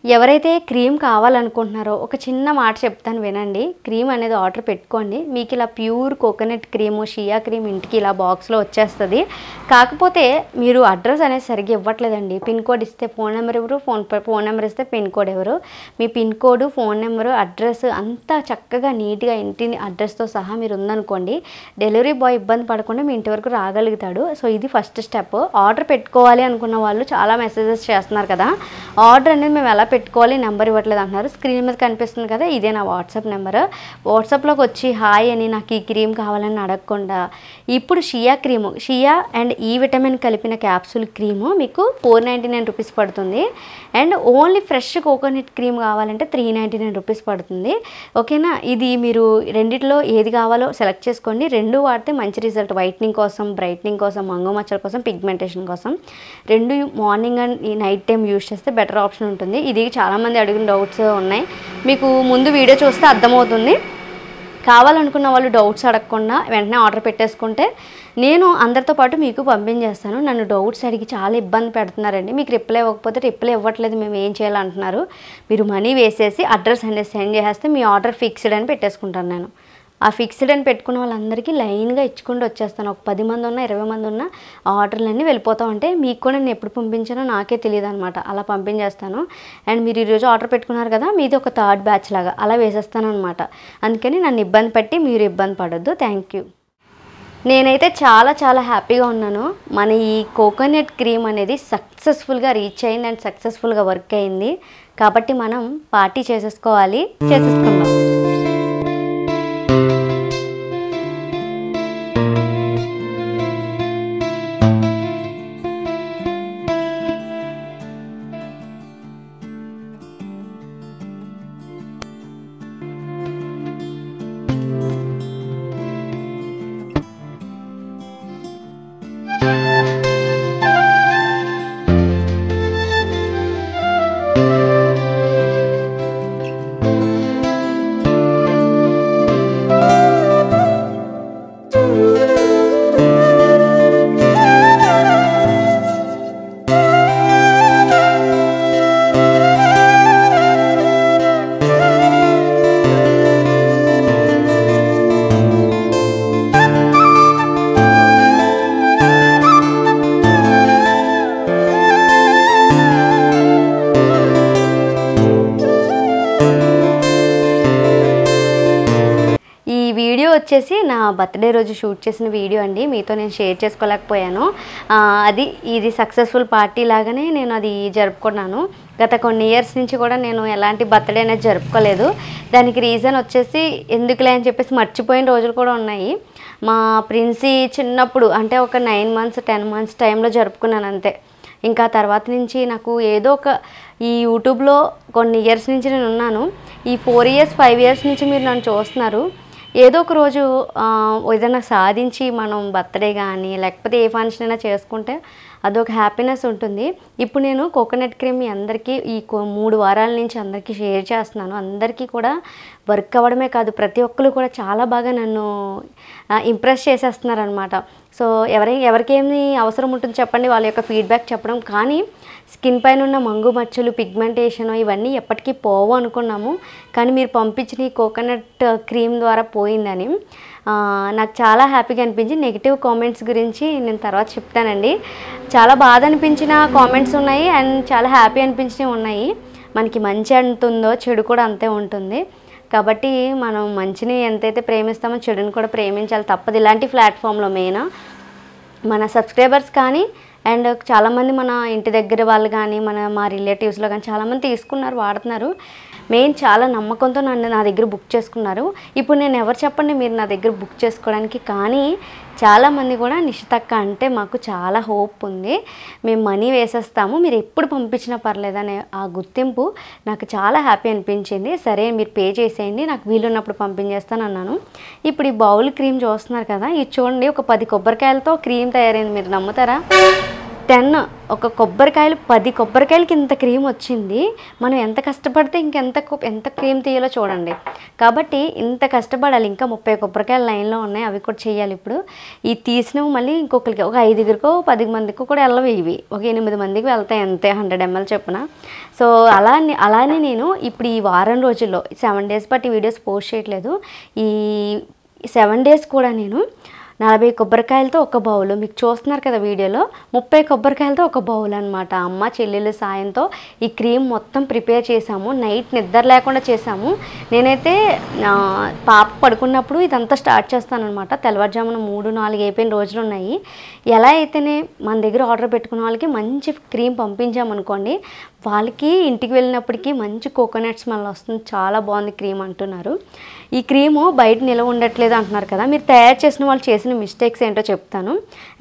ఎవరైతే క్రీమ్ కావాలనుకుంటున్నారో ఒక చిన్న మాట చెప్తాను వినండి. క్రీమ్ అనేది ఆర్డర్ పెట్టుకోండి. మీకు ఇలా pure coconut cream, shea cream ఇంటికి ఇలా బాక్స్లో వచ్చేస్తుంది. కాకపోతే మీరు అడ్రస్ అనేది సరిగ్గా ఇవ్వట్లేదండి. పిన్ కోడ్ ఇస్తే ఫోన్ నెంబర్ ఎవరు, ఫోన్ నెంబర్ ఇస్తే పిన్ కోడ్ ఎవరు. మీ pin code, phone number, address అంతా చక్కగా నీట్గా ఇంటి అడ్రస్తో సహా మీరు ఉందనుకోండి, డెలివరీ బాయ్ ఇబ్బంది పడకుండా మీ ఇంటి వరకు రాగలుగుతాడు. సో ఇది ఫస్ట్ స్టెప్. ఆర్డర్ పెట్టుకోవాలి అనుకున్న వాళ్ళు చాలా మెసేజెస్ చేస్తున్నారు కదా, ఆర్డర్ అనేది మేము ఎలా పెట్టుకోవాలి, నెంబర్ ఇవ్వట్లేదు అంటున్నారు. స్క్రీన్ మీద కనిపిస్తుంది కదా, ఇదే నా వాట్సాప్ నెంబర్. వాట్సాప్లోకి వచ్చి హాయ్ అని నాకు ఈ క్రీమ్ కావాలని అడగకుండా ఇప్పుడు షియా క్రీము, షియా అండ్ ఈ విటమిన్ కలిపిన క్యాప్సూల్ క్రీము మీకు 499 రూపీస్ పడుతుంది. And only fresh coconut cream కావాలంటే 399 రూపీస్ పడుతుంది. ఓకేనా, ఇది మీరు రెండిట్లో ఏది కావాలో సెలెక్ట్ చేసుకోండి. రెండు వాడితే మంచి రిజల్ట్. వైట్నింగ్ కోసం, బ్రైట్నింగ్ కోసం, మంగు మచ్చల కోసం, పిగ్మెంటేషన్ కోసం రెండు మార్నింగ్ అండ్ ఈ నైట్ టైం యూజ్ చేస్తే బెటర్ ఆప్షన్ ఉంటుంది. ఇది చాలామంది అడిగిన డౌట్స్ ఉన్నాయి, మీకు ముందు వీడియో చూస్తే అర్థమవుతుంది. కావాలనుకున్న వాళ్ళు డౌట్స్ అడగకుండా వెంటనే ఆర్డర్ పెట్టేసుకుంటే నేను అందరితో పాటు మీకు పంపించేస్తాను. నన్ను డౌట్స్ అడిగి చాలా ఇబ్బంది పెడుతున్నారండి. మీకు రిప్లై ఇవ్వకపోతే రిప్లై ఇవ్వట్లేదు మేము ఏం చేయాలంటున్నారు. మీరు మనీ వేసేసి అడ్రస్ అనేది సెండ్ చేసేస్తే మీ ఆర్డర్ ఫిక్స్డ్ అని పెట్టేసుకుంటాను నేను. ఆ ఫిక్స్డ్ అని పెట్టుకున్న వాళ్ళందరికీ లైన్గా ఇచ్చుకుంటూ వచ్చేస్తాను. ఒక 10 మంది ఉన్నా 20 మంది ఉన్నా ఆర్డర్లన్నీ వెళ్ళిపోతూ ఉంటే మీకు కూడా నేను ఎప్పుడు పంపించానో నాకే తెలియదు అనమాట. అలా పంపించేస్తాను. అండ్ మీరు ఈరోజు ఆర్డర్ పెట్టుకున్నారు కదా, మీది ఒక థర్డ్ బ్యాచ్ లాగా అలా వేసేస్తాను అనమాట. అందుకని నన్ను ఇబ్బంది పెట్టి మీరు ఇబ్బంది పడొద్దు. Thank you. నేనైతే చాలా హ్యాపీగా ఉన్నాను. మన ఈ కోకోనట్ క్రీమ్ అనేది సక్సెస్ఫుల్గా రీచ్ అయింది అండ్ సక్సెస్ఫుల్గా వర్క్ అయింది. కాబట్టి మనం పార్టీ చేసేసుకుందాం. వీడియో వచ్చేసి నా బర్త్డే రోజు షూట్ చేసిన వీడియో అండి. మీతో నేను షేర్ చేసుకోలేకపోయాను. ఇది సక్సెస్ఫుల్ పార్టీ లాగానే నేను అది జరుపుకున్నాను. గత కొన్ని ఇయర్స్ నుంచి కూడా నేను ఎలాంటి బర్త్డే అనేది జరుపుకోలేదు. దానికి రీజన్ వచ్చేసి ఎందుకులే అని చెప్పేసి మర్చిపోయిన రోజులు కూడా ఉన్నాయి. మా ప్రిన్సీ చిన్నప్పుడు అంటే ఒక 9 months 10 months టైంలో జరుపుకున్నాను అంతే. ఇంకా తర్వాత నుంచి నాకు ఏదో ఒక ఈ యూట్యూబ్లో కొన్ని ఇయర్స్ నుంచి నేను ఉన్నాను. ఈ 4 years 5 years నుంచి మీరు నన్ను చూస్తున్నారు. ఏదో ఒక రోజు ఏదైనా సాధించి మనం బర్త్డే కానీ లేకపోతే ఏ ఫంక్షన్ అయినా చేసుకుంటే అదొక హ్యాపీనెస్ ఉంటుంది. ఇప్పుడు నేను కోకోనట్ క్రీమ్ మీ అందరికీ ఈ 3 వారాల నుంచి అందరికీ షేర్ చేస్తున్నాను. అందరికీ కూడా వర్క్ అవ్వడమే కాదు, ప్రతి ఒక్కరు కూడా చాలా బాగా నన్ను ఇంప్రెస్ చేసేస్తున్నారనమాట. సో ఎవరికేమి అవసరం ఉంటుంది చెప్పండి, వాళ్ళ యొక్క ఫీడ్బ్యాక్ చెప్పడం. కానీ స్కిన్ పైన ఉన్న మంగు మచ్చలు, పిగ్మెంటేషన్ ఇవన్నీ ఎప్పటికీ పోవు అనుకున్నాము. కానీ మీరు పంపించిన ఈ కోకోనట్ క్రీమ్ ద్వారా పోయిందని నాకు చాలా హ్యాపీగా అనిపించింది. నెగిటివ్ కామెంట్స్ గురించి నేను తర్వాత చెప్తానండి. చాలా బాధ అనిపించిన కామెంట్స్ ఉన్నాయి అండ్ చాలా హ్యాపీ అనిపించినవి ఉన్నాయి. మనకి మంచి అంటుందో చెడు కూడా అంతే ఉంటుంది. కాబట్టి మనం మంచిని ఎంతైతే ప్రేమిస్తామో చెడుని కూడా ప్రేమించాలి, తప్పదు. ఇలాంటి ప్లాట్ఫామ్లో మెయిన్ మన సబ్స్క్రైబర్స్ కానీ అండ్ చాలామంది మన ఇంటి దగ్గర వాళ్ళు కానీ మా రిలేటివ్స్లో కానీ చాలామంది తీసుకున్నారు, వాడుతున్నారు. మెయిన్ చాలా నమ్మకంతో నా దగ్గర బుక్ చేసుకున్నారు. ఇప్పుడు నేను ఎవరు చెప్పండి మీరు నా దగ్గర బుక్ చేసుకోవడానికి. కానీ చాలామంది కూడా నిషితక్క అంటే మాకు చాలా హోప్ ఉంది, మేము మనీ వేసేస్తాము, మీరు ఎప్పుడు పంపించినా పర్లేదనే ఆ గుర్తింపు నాకు చాలా హ్యాపీ అనిపించింది. సరే మీరు పే చేసేయండి, నాకు వీలున్నప్పుడు పంపించేస్తాను అన్నాను. ఇప్పుడు ఈ బౌల్ క్రీమ్ చూస్తున్నారు కదా, ఇది చూడండి, ఒక 10 కొబ్బరికాయలతో క్రీమ్ తయారైంది. మీరు నమ్ముతారా? ఒక కొబ్బరికాయలు 10 కొబ్బరికాయలకి ఇంత క్రీమ్ వచ్చింది. మనం ఎంత కష్టపడితే ఎంత క్రీమ్ తీయాలో చూడండి. కాబట్టి ఇంత కష్టపడాలి. ఇంకా 30 కొబ్బరికాయలు లైన్లో ఉన్నాయి, అవి కూడా చేయాలి. ఇప్పుడు ఈ తీసినవి మళ్ళీ ఇంకొకరికి ఒక 5గురికో 10 మందికో కూడా వెళ్ళవి. ఇవి ఒక 8 మందికి వెళ్తాయి అంతే, 100 ml చొప్పున. సో అలానే నేను ఇప్పుడు ఈ వారం రోజుల్లో 7 days బట్టి వీడియోస్ పోస్ట్ చేయట్లేదు. ఈ 7 days కూడా నేను 40 కొబ్బరికాయలతో ఒక బౌలు, మీకు చూస్తున్నారు కదా వీడియోలో, 30 కొబ్బరికాయలతో ఒక బౌల్ అనమాట. అమ్మ చెల్లెళ్ళ సాయంతో ఈ క్రీమ్ మొత్తం ప్రిపేర్ చేసాము. నైట్ నిద్ర లేకుండా చేసాము. నేనైతే పాప పడుకున్నప్పుడు ఇదంతా స్టార్ట్ చేస్తానమాట. తెల్లవారుజామున 3-4 అయిపోయిన రోజులు ఉన్నాయి. ఎలా అయితేనే మన దగ్గర ఆర్డర్ పెట్టుకున్న వాళ్ళకి మంచి క్రీమ్ పంపించామనుకోండి, వాళ్ళకి ఇంటికి వెళ్ళినప్పటికీ మంచి కోకోనట్ స్మెల్ వస్తుంది, చాలా బాగుంది క్రీమ్ అంటున్నారు. ఈ క్రీము బయట నిలవ ఉండట్లేదు అంటున్నారు కదా, మీరు తయారు చేసిన వాళ్ళు చేసిన మిస్టేక్స్ ఏంటో చెప్తాను.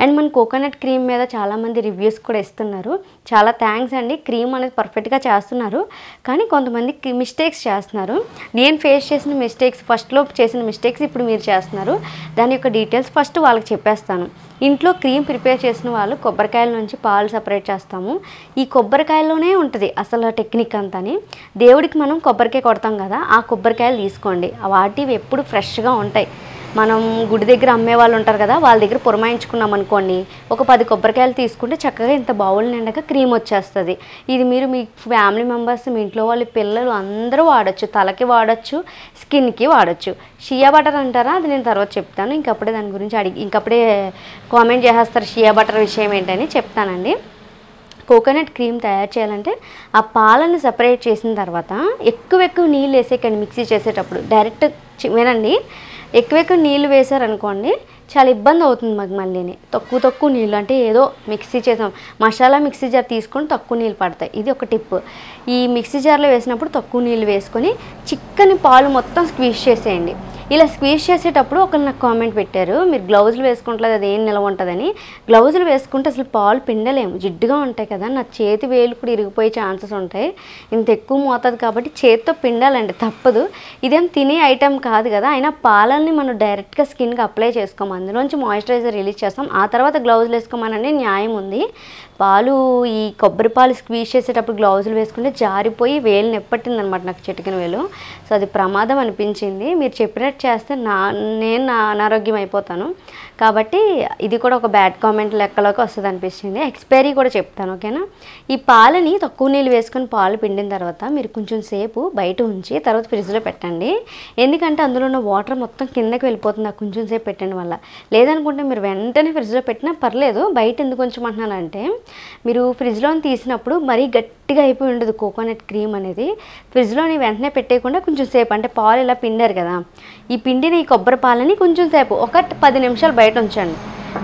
అండ్ మన కోకోనట్ క్రీమ్ మీద చాలామంది రివ్యూస్ కూడా ఇస్తున్నారు. చాలా థ్యాంక్స్ అండి. క్రీమ్ అనేది పర్ఫెక్ట్గా చేస్తున్నారు, కానీ కొంతమంది మిస్టేక్స్ చేస్తున్నారు. నేను ఫేస్ చేసిన మిస్టేక్స్, ఫస్ట్లో చేసిన మిస్టేక్స్ ఇప్పుడు మీరు చేస్తున్నారు. దాని యొక్క డీటెయిల్స్ ఫస్ట్ వాళ్ళకి చెప్పేస్తాను. ఇంట్లో క్రీమ్ ప్రిపేర్ చేసిన వాళ్ళు కొబ్బరికాయల నుంచి పాలు సపరేట్ చేస్తాము. ఈ కొబ్బరికాయల్లోనే ఉంటుంది అసలు టెక్నిక్ అంతాని. దేవుడికి మనం కొబ్బరికాయ కొడతాం కదా, ఆ కొబ్బరికాయలు తీసుకోండి. వాటివి ఎప్పుడు ఫ్రెష్గా ఉంటాయి. మనం గుడి దగ్గర అమ్మే వాళ్ళు ఉంటారు కదా, వాళ్ళ దగ్గర పురమాయించుకున్నాం అనుకోండి, ఒక 10 కొబ్బరికాయలు తీసుకుంటే చక్కగా ఇంత బౌల్ నిండగా క్రీమ్ వచ్చేస్తుంది. ఇది మీరు మీ ఫ్యామిలీ మెంబర్స్, మీ ఇంట్లో వాళ్ళ పిల్లలు అందరూ వాడచ్చు. తలకి వాడచ్చు, స్కిన్కి వాడచ్చు. షియా బటర్ అంటారా, అది నేను తర్వాత చెప్తాను. ఇంకప్పుడే దాని గురించి ఇంకప్పుడే కామెంట్ చేసేస్తారు షియా బటర్ విషయం ఏంటని చెప్తానండి. కోకోనట్ క్రీమ్ తయారు చేయాలంటే ఆ పాలను సపరేట్ చేసిన తర్వాత ఎక్కువ నీళ్ళు వేసేకండి. మిక్సీ చేసేటప్పుడు డైరెక్ట్ వినండి, ఎక్కువ నీళ్ళు వేసారనుకోండి చాలా ఇబ్బంది అవుతుంది మాకు. మళ్ళీని తక్కువ నీళ్ళు, అంటే ఏదో మిక్సీ చేసాం, మసాలా మిక్సీ జార్ తీసుకొని తక్కువ నీళ్ళు పడతాయి. ఇది ఒక టిప్. ఈ మిక్సీ జార్లో వేసినప్పుడు తక్కువ నీళ్ళు వేసుకొని చిక్కని పాలు మొత్తం స్క్వీజ్ చేసేయండి. ఇలా స్క్వీజ్ చేసేటప్పుడు ఒకరు నాకు కామెంట్ పెట్టారు, మీరు గ్లౌజులు వేసుకుంటలేదు, అది ఏం నిలవ ఉంటుందని. గ్లౌజులు వేసుకుంటే అసలు పాలు పిండలేము, జిడ్డుగా ఉంటాయి కదా, నా చేతి వేలు కూడా ఇరిగిపోయే ఛాన్సెస్ ఉంటాయి. ఇంత ఎక్కువ మోతాదు కాబట్టి చేతితో పిండాలండి, తప్పదు. ఇదేం తినే ఐటెం కాదు కదా, అయినా పాలల్ని మనం డైరెక్ట్గా స్కిన్కి అప్లై చేసుకోము, అందులోంచి మాయిశ్చరైజర్ రిలీజ్ చేస్తాం. ఆ తర్వాత గ్లౌజులు వేసుకోమనండి, న్యాయం ఉంది. పాలు ఈ కొబ్బరి పాలు స్క్వీజ్ చేసేటప్పుడు గ్లౌజులు వేసుకుంటే జారిపోయి వేలు నెప్పట్టింది అనమాట నాకు, చిటికిన వేలు. సో అది ప్రమాదం అనిపించింది. మీరు చెప్పినట్టు చేస్తే నేను అనారోగ్యం అయిపోతాను. కాబట్టి ఇది కూడా ఒక బ్యాడ్ కామెంట్ లెక్కలోకి వస్తుంది అనిపించింది. ఎక్స్పైరీ కూడా చెప్తాను, ఓకేనా. ఈ పాలని తక్కువ నీళ్ళు వేసుకొని పాలు పిండిన తర్వాత మీరు కొంచెం సేపు బయట ఉంచి తర్వాత ఫ్రిడ్జ్లో పెట్టండి. ఎందుకంటే అందులో ఉన్న వాటర్ మొత్తం కిందకి వెళ్ళిపోతుంది ఆ కొంచెం సేపు పెట్టడం వల్ల. లేదనుకుంటే మీరు వెంటనే ఫ్రిడ్జ్లో పెట్టినా పర్లేదు. బయట ఎందుకు ఉంచమంటున్నానంటే, మీరు ఫ్రిడ్జ్లో తీసినప్పుడు మరీ గట్టిగా అయిపోయి ఉండదు కోకోనట్ క్రీమ్ అనేది. ఫ్రిడ్జ్లోని వెంటనే పెట్టేయకుండా కొంచెం సేపు, అంటే పాలు ఇలా పిండారు కదా, ఈ పిండిన ఈ కొబ్బరి పాలని కొంచెం సేపు ఒక 10 నిమిషాలు బయట ఉంచండి.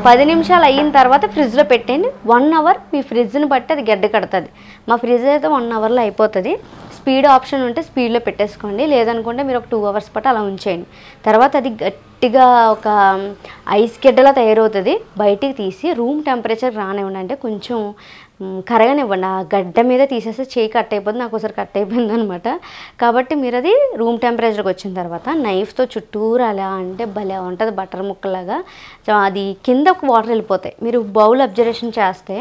10 నిమిషాలు అయిన తర్వాత ఫ్రిడ్జ్లో పెట్టండి. 1 అవర్ మీ ఫ్రిడ్జ్ని బట్టి అది గడ్డ కడుతుంది. మా ఫ్రిడ్జ్ అయితే 1 అవర్లో అయిపోతుంది. స్పీడ్ ఆప్షన్ ఉంటే స్పీడ్లో పెట్టేసుకోండి, లేదనుకుంటే మీరు ఒక 2 అవర్స్ పాటు అలా ఉంచేయండి. తర్వాత అది గట్టిగా ఒక ఐస్ గడ్డలా తయారవుతుంది. బయటికి తీసి రూమ్ టెంపరేచర్ రానివ్వండి, అంటే కొంచెం కరగనివ్వండి. ఆ గడ్డ మీద తీసేస్తే చేయి కట్ అయిపోతుంది, నాకు ఒకసారి కట్ అయిపోయింది అనమాట. కాబట్టి మీరు అది రూమ్ టెంపరేచర్కి వచ్చిన తర్వాత నైఫ్తో చుట్టూరు అలా అంటే భలే ఉంటుంది బటర్ ముక్కలాగా. అది కిందకు వాటర్ వెళ్ళిపోతాయి. మీరు బౌల్ అబ్జర్వేషన్ చేస్తే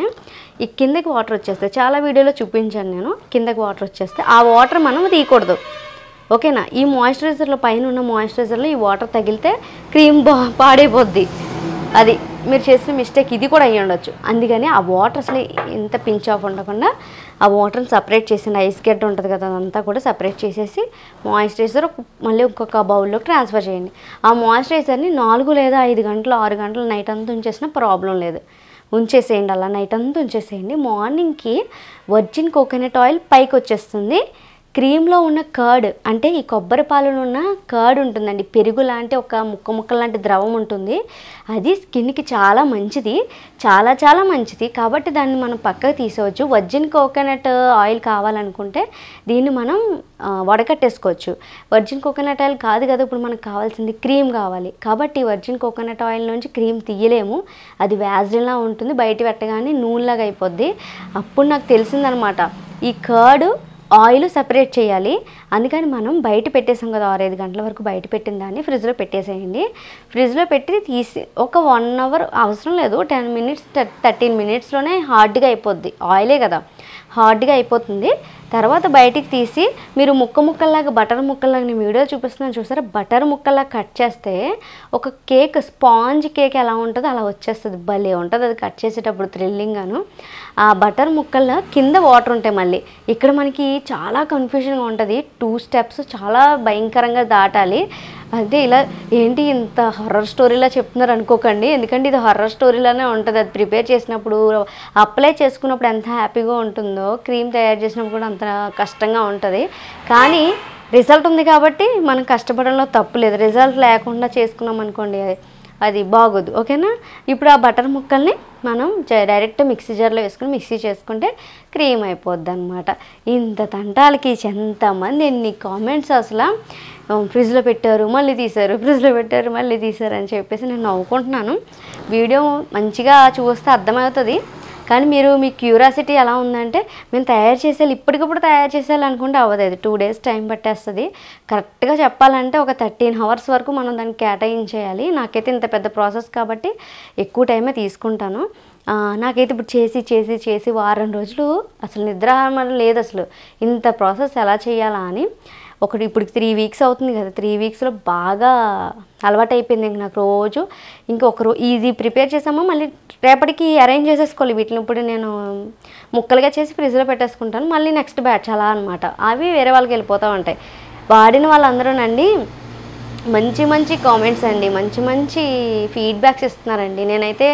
ఈ కిందకి వాటర్ వచ్చేస్తాయి. చాలా వీడియోలో చూపించాను నేను, కిందకి వాటర్ వచ్చేస్తే ఆ వాటర్ మనం తీయకూడదు, ఓకేనా. ఈ మాయిశ్చరైజర్లో పైన ఉన్న మాయిశ్చరైజర్లో ఈ వాటర్ తగిలితే క్రీమ్ పాడైపోద్ది. అది మీరు చేసిన మిస్టేక్ ఇది కూడా అయ్యి ఉండొచ్చు. అందుకని ఆ వాటర్ అసలు ఇంత పించ్ ఆఫ్ ఉండకుండా ఆ వాటర్ని సపరేట్ చేసిన ఐస్ గడ్డ ఉంటుంది కదా, అదంతా కూడా సపరేట్ చేసేసి మాయిశ్చరైజర్ మళ్ళీ ఇంకొక బౌల్లోకి ట్రాన్స్ఫర్ చేయండి. ఆ మాయిశ్చరైజర్ని 4 లేదా 5 గంటలు 6 గంటలు నైట్ అంతా ఉంచేసినా ప్రాబ్లం లేదు. ఉంచేసేయండి, అలా నైట్ అంతా ఉంచేసేయండి. మార్నింగ్కి వర్జిన్ కోకోనట్ ఆయిల్ పైకి వచ్చేస్తుంది. క్రీమ్లో ఉన్న కర్డ్, అంటే ఈ కొబ్బరి పాలలో ఉన్న కర్డ్ ఉంటుందండి, పెరుగు లాంటి ఒక ముక్క లాంటి ద్రవం ఉంటుంది. అది స్కిన్కి చాలా మంచిది, చాలా మంచిది. కాబట్టి దాన్ని మనం పక్కకు తీసేవచ్చు. వర్జిన్ కోకోనట్ ఆయిల్ కావాలనుకుంటే దీన్ని మనం వడకట్టేసుకోవచ్చు. వర్జిన్ కోకోనట్ ఆయిల్ కాదు కదా ఇప్పుడు మనకు కావాల్సింది, క్రీమ్ కావాలి. కాబట్టి వర్జిన్ కోకోనట్ ఆయిల్ నుంచి క్రీమ్ తీయలేము, అది వ్యాజ్లిన్లా ఉంటుంది, బయట పెట్టగానే నూనెలాగా అయిపోద్ది. అప్పుడు నాకు తెలిసిందనమాట, ఈ కర్డ్ ఆయిల్ సెపరేట్ చేయాలి. అందుకని మనం బయట పెట్టేసాం కదా 6-5 గంటల వరకు బయట పెట్టిన దాన్ని ఫ్రిడ్జ్లో పెట్టేసేయండి. ఫ్రిడ్జ్లో పెట్టి తీసి ఒక 1 అవర్ అవసరం లేదు, 10 మినిట్స్ 13 మినిట్స్లోనే హార్డ్గా అయిపోద్ది. ఆయిలే కదా, హార్డ్గా అయిపోతుంది. తర్వాత బయటికి తీసి మీరు ముక్కల్లాగా బటర్ ముక్కల్లాగా నేను వీడియో చూపిస్తున్నాను చూసారా, బటర్ ముక్కల్లాగా కట్ చేస్తే ఒక కేక్ స్పాంజ్ కేక్ ఎలా ఉంటుందో అలా వచ్చేస్తుంది. భలే ఉంటుంది అది కట్ చేసేటప్పుడు థ్రిల్లింగ్గాను. ఆ బటర్ ముక్కల్లో కింద వాటర్ ఉంటాయి. మళ్ళీ ఇక్కడ మనకి చాలా కన్ఫ్యూజన్గా ఉంటుంది. 2 స్టెప్స్ చాలా భయంకరంగా దాటాలి. అంటే ఇలా ఏంటి ఇంత హర్రర్ స్టోరీలా చెప్తున్నారు అనుకోకండి, ఎందుకంటే ఇది హర్రర్ స్టోరీలానే ఉంటుంది. అది ప్రిపేర్ చేసినప్పుడు అప్లై చేసుకున్నప్పుడు ఎంత హ్యాపీగా ఉంటుందో క్రీమ్ తయారు చేసినప్పుడు కూడా అంత కష్టంగా ఉంటుంది. కానీ రిజల్ట్ ఉంది కాబట్టి మనం కష్టపడంలో తప్పు లేదు. రిజల్ట్ లేకుండా చేసుకున్నాం అనుకోండి అది బాగోదు. ఓకేనా? ఇప్పుడు ఆ బటర్ ముక్కల్ని మనం డైరెక్ట్ మిక్సీ జార్లో వేసుకుని మిక్సీ చేసుకుంటే క్రీమ్ అయిపోద్ది అనమాట. ఇంత తంటాలకి ఎంతమంది ఎన్ని కామెంట్స్ అసలు ఫ్రిడ్జ్లో పెట్టారు మళ్ళీ తీశారు, ఫ్రిడ్జ్లో పెట్టారు మళ్ళీ తీశారు అని చెప్పేసి నేను నవ్వుకుంటున్నాను. వీడియో మంచిగా చూస్తే అర్థమవుతుంది. కానీ మీరు మీ క్యూరియాసిటీ ఎలా ఉందంటే మేము తయారు చేసేయాలి, ఇప్పటికప్పుడు తయారు చేసేయాలి అనుకుంటే అవ్వదు. అది 2 డేస్ టైం పట్టేస్తుంది. కరెక్ట్గా చెప్పాలంటే ఒక 13 అవర్స్ వరకు మనం దాన్ని కేటాయించేయాలి. నాకైతే ఇంత పెద్ద ప్రాసెస్ కాబట్టి ఎక్కువ టైమే తీసుకుంటాను. నాకైతే ఇప్పుడు చేసి వారం రోజులు అసలు నిద్రాహారం లేదు. అసలు ఇంత ప్రాసెస్ ఎలా చేయాలా అని ఇప్పుడు 3 వీక్స్ అవుతుంది కదా, 3 వీక్స్లో బాగా అలవాటు అయిపోయింది ఇంక నాకు. రోజు ఇది ప్రిపేర్ చేసామో మళ్ళీ రేపటికి అరేంజ్ చేసేసుకోవాలి. వీటిని ఇప్పుడు నేను ముక్కలుగా చేసి ఫ్రిడ్జ్లో పెట్టేసుకుంటాను. మళ్ళీ నెక్స్ట్ బ్యాచ్ అలా అనమాట. అవి వేరే వాళ్ళకి వెళ్ళిపోతూ ఉంటాయి. వాడిన వాళ్ళందరూనండి మంచి కామెంట్స్ అండి, మంచి ఫీడ్బ్యాక్స్ ఇస్తున్నారండి. నేనైతే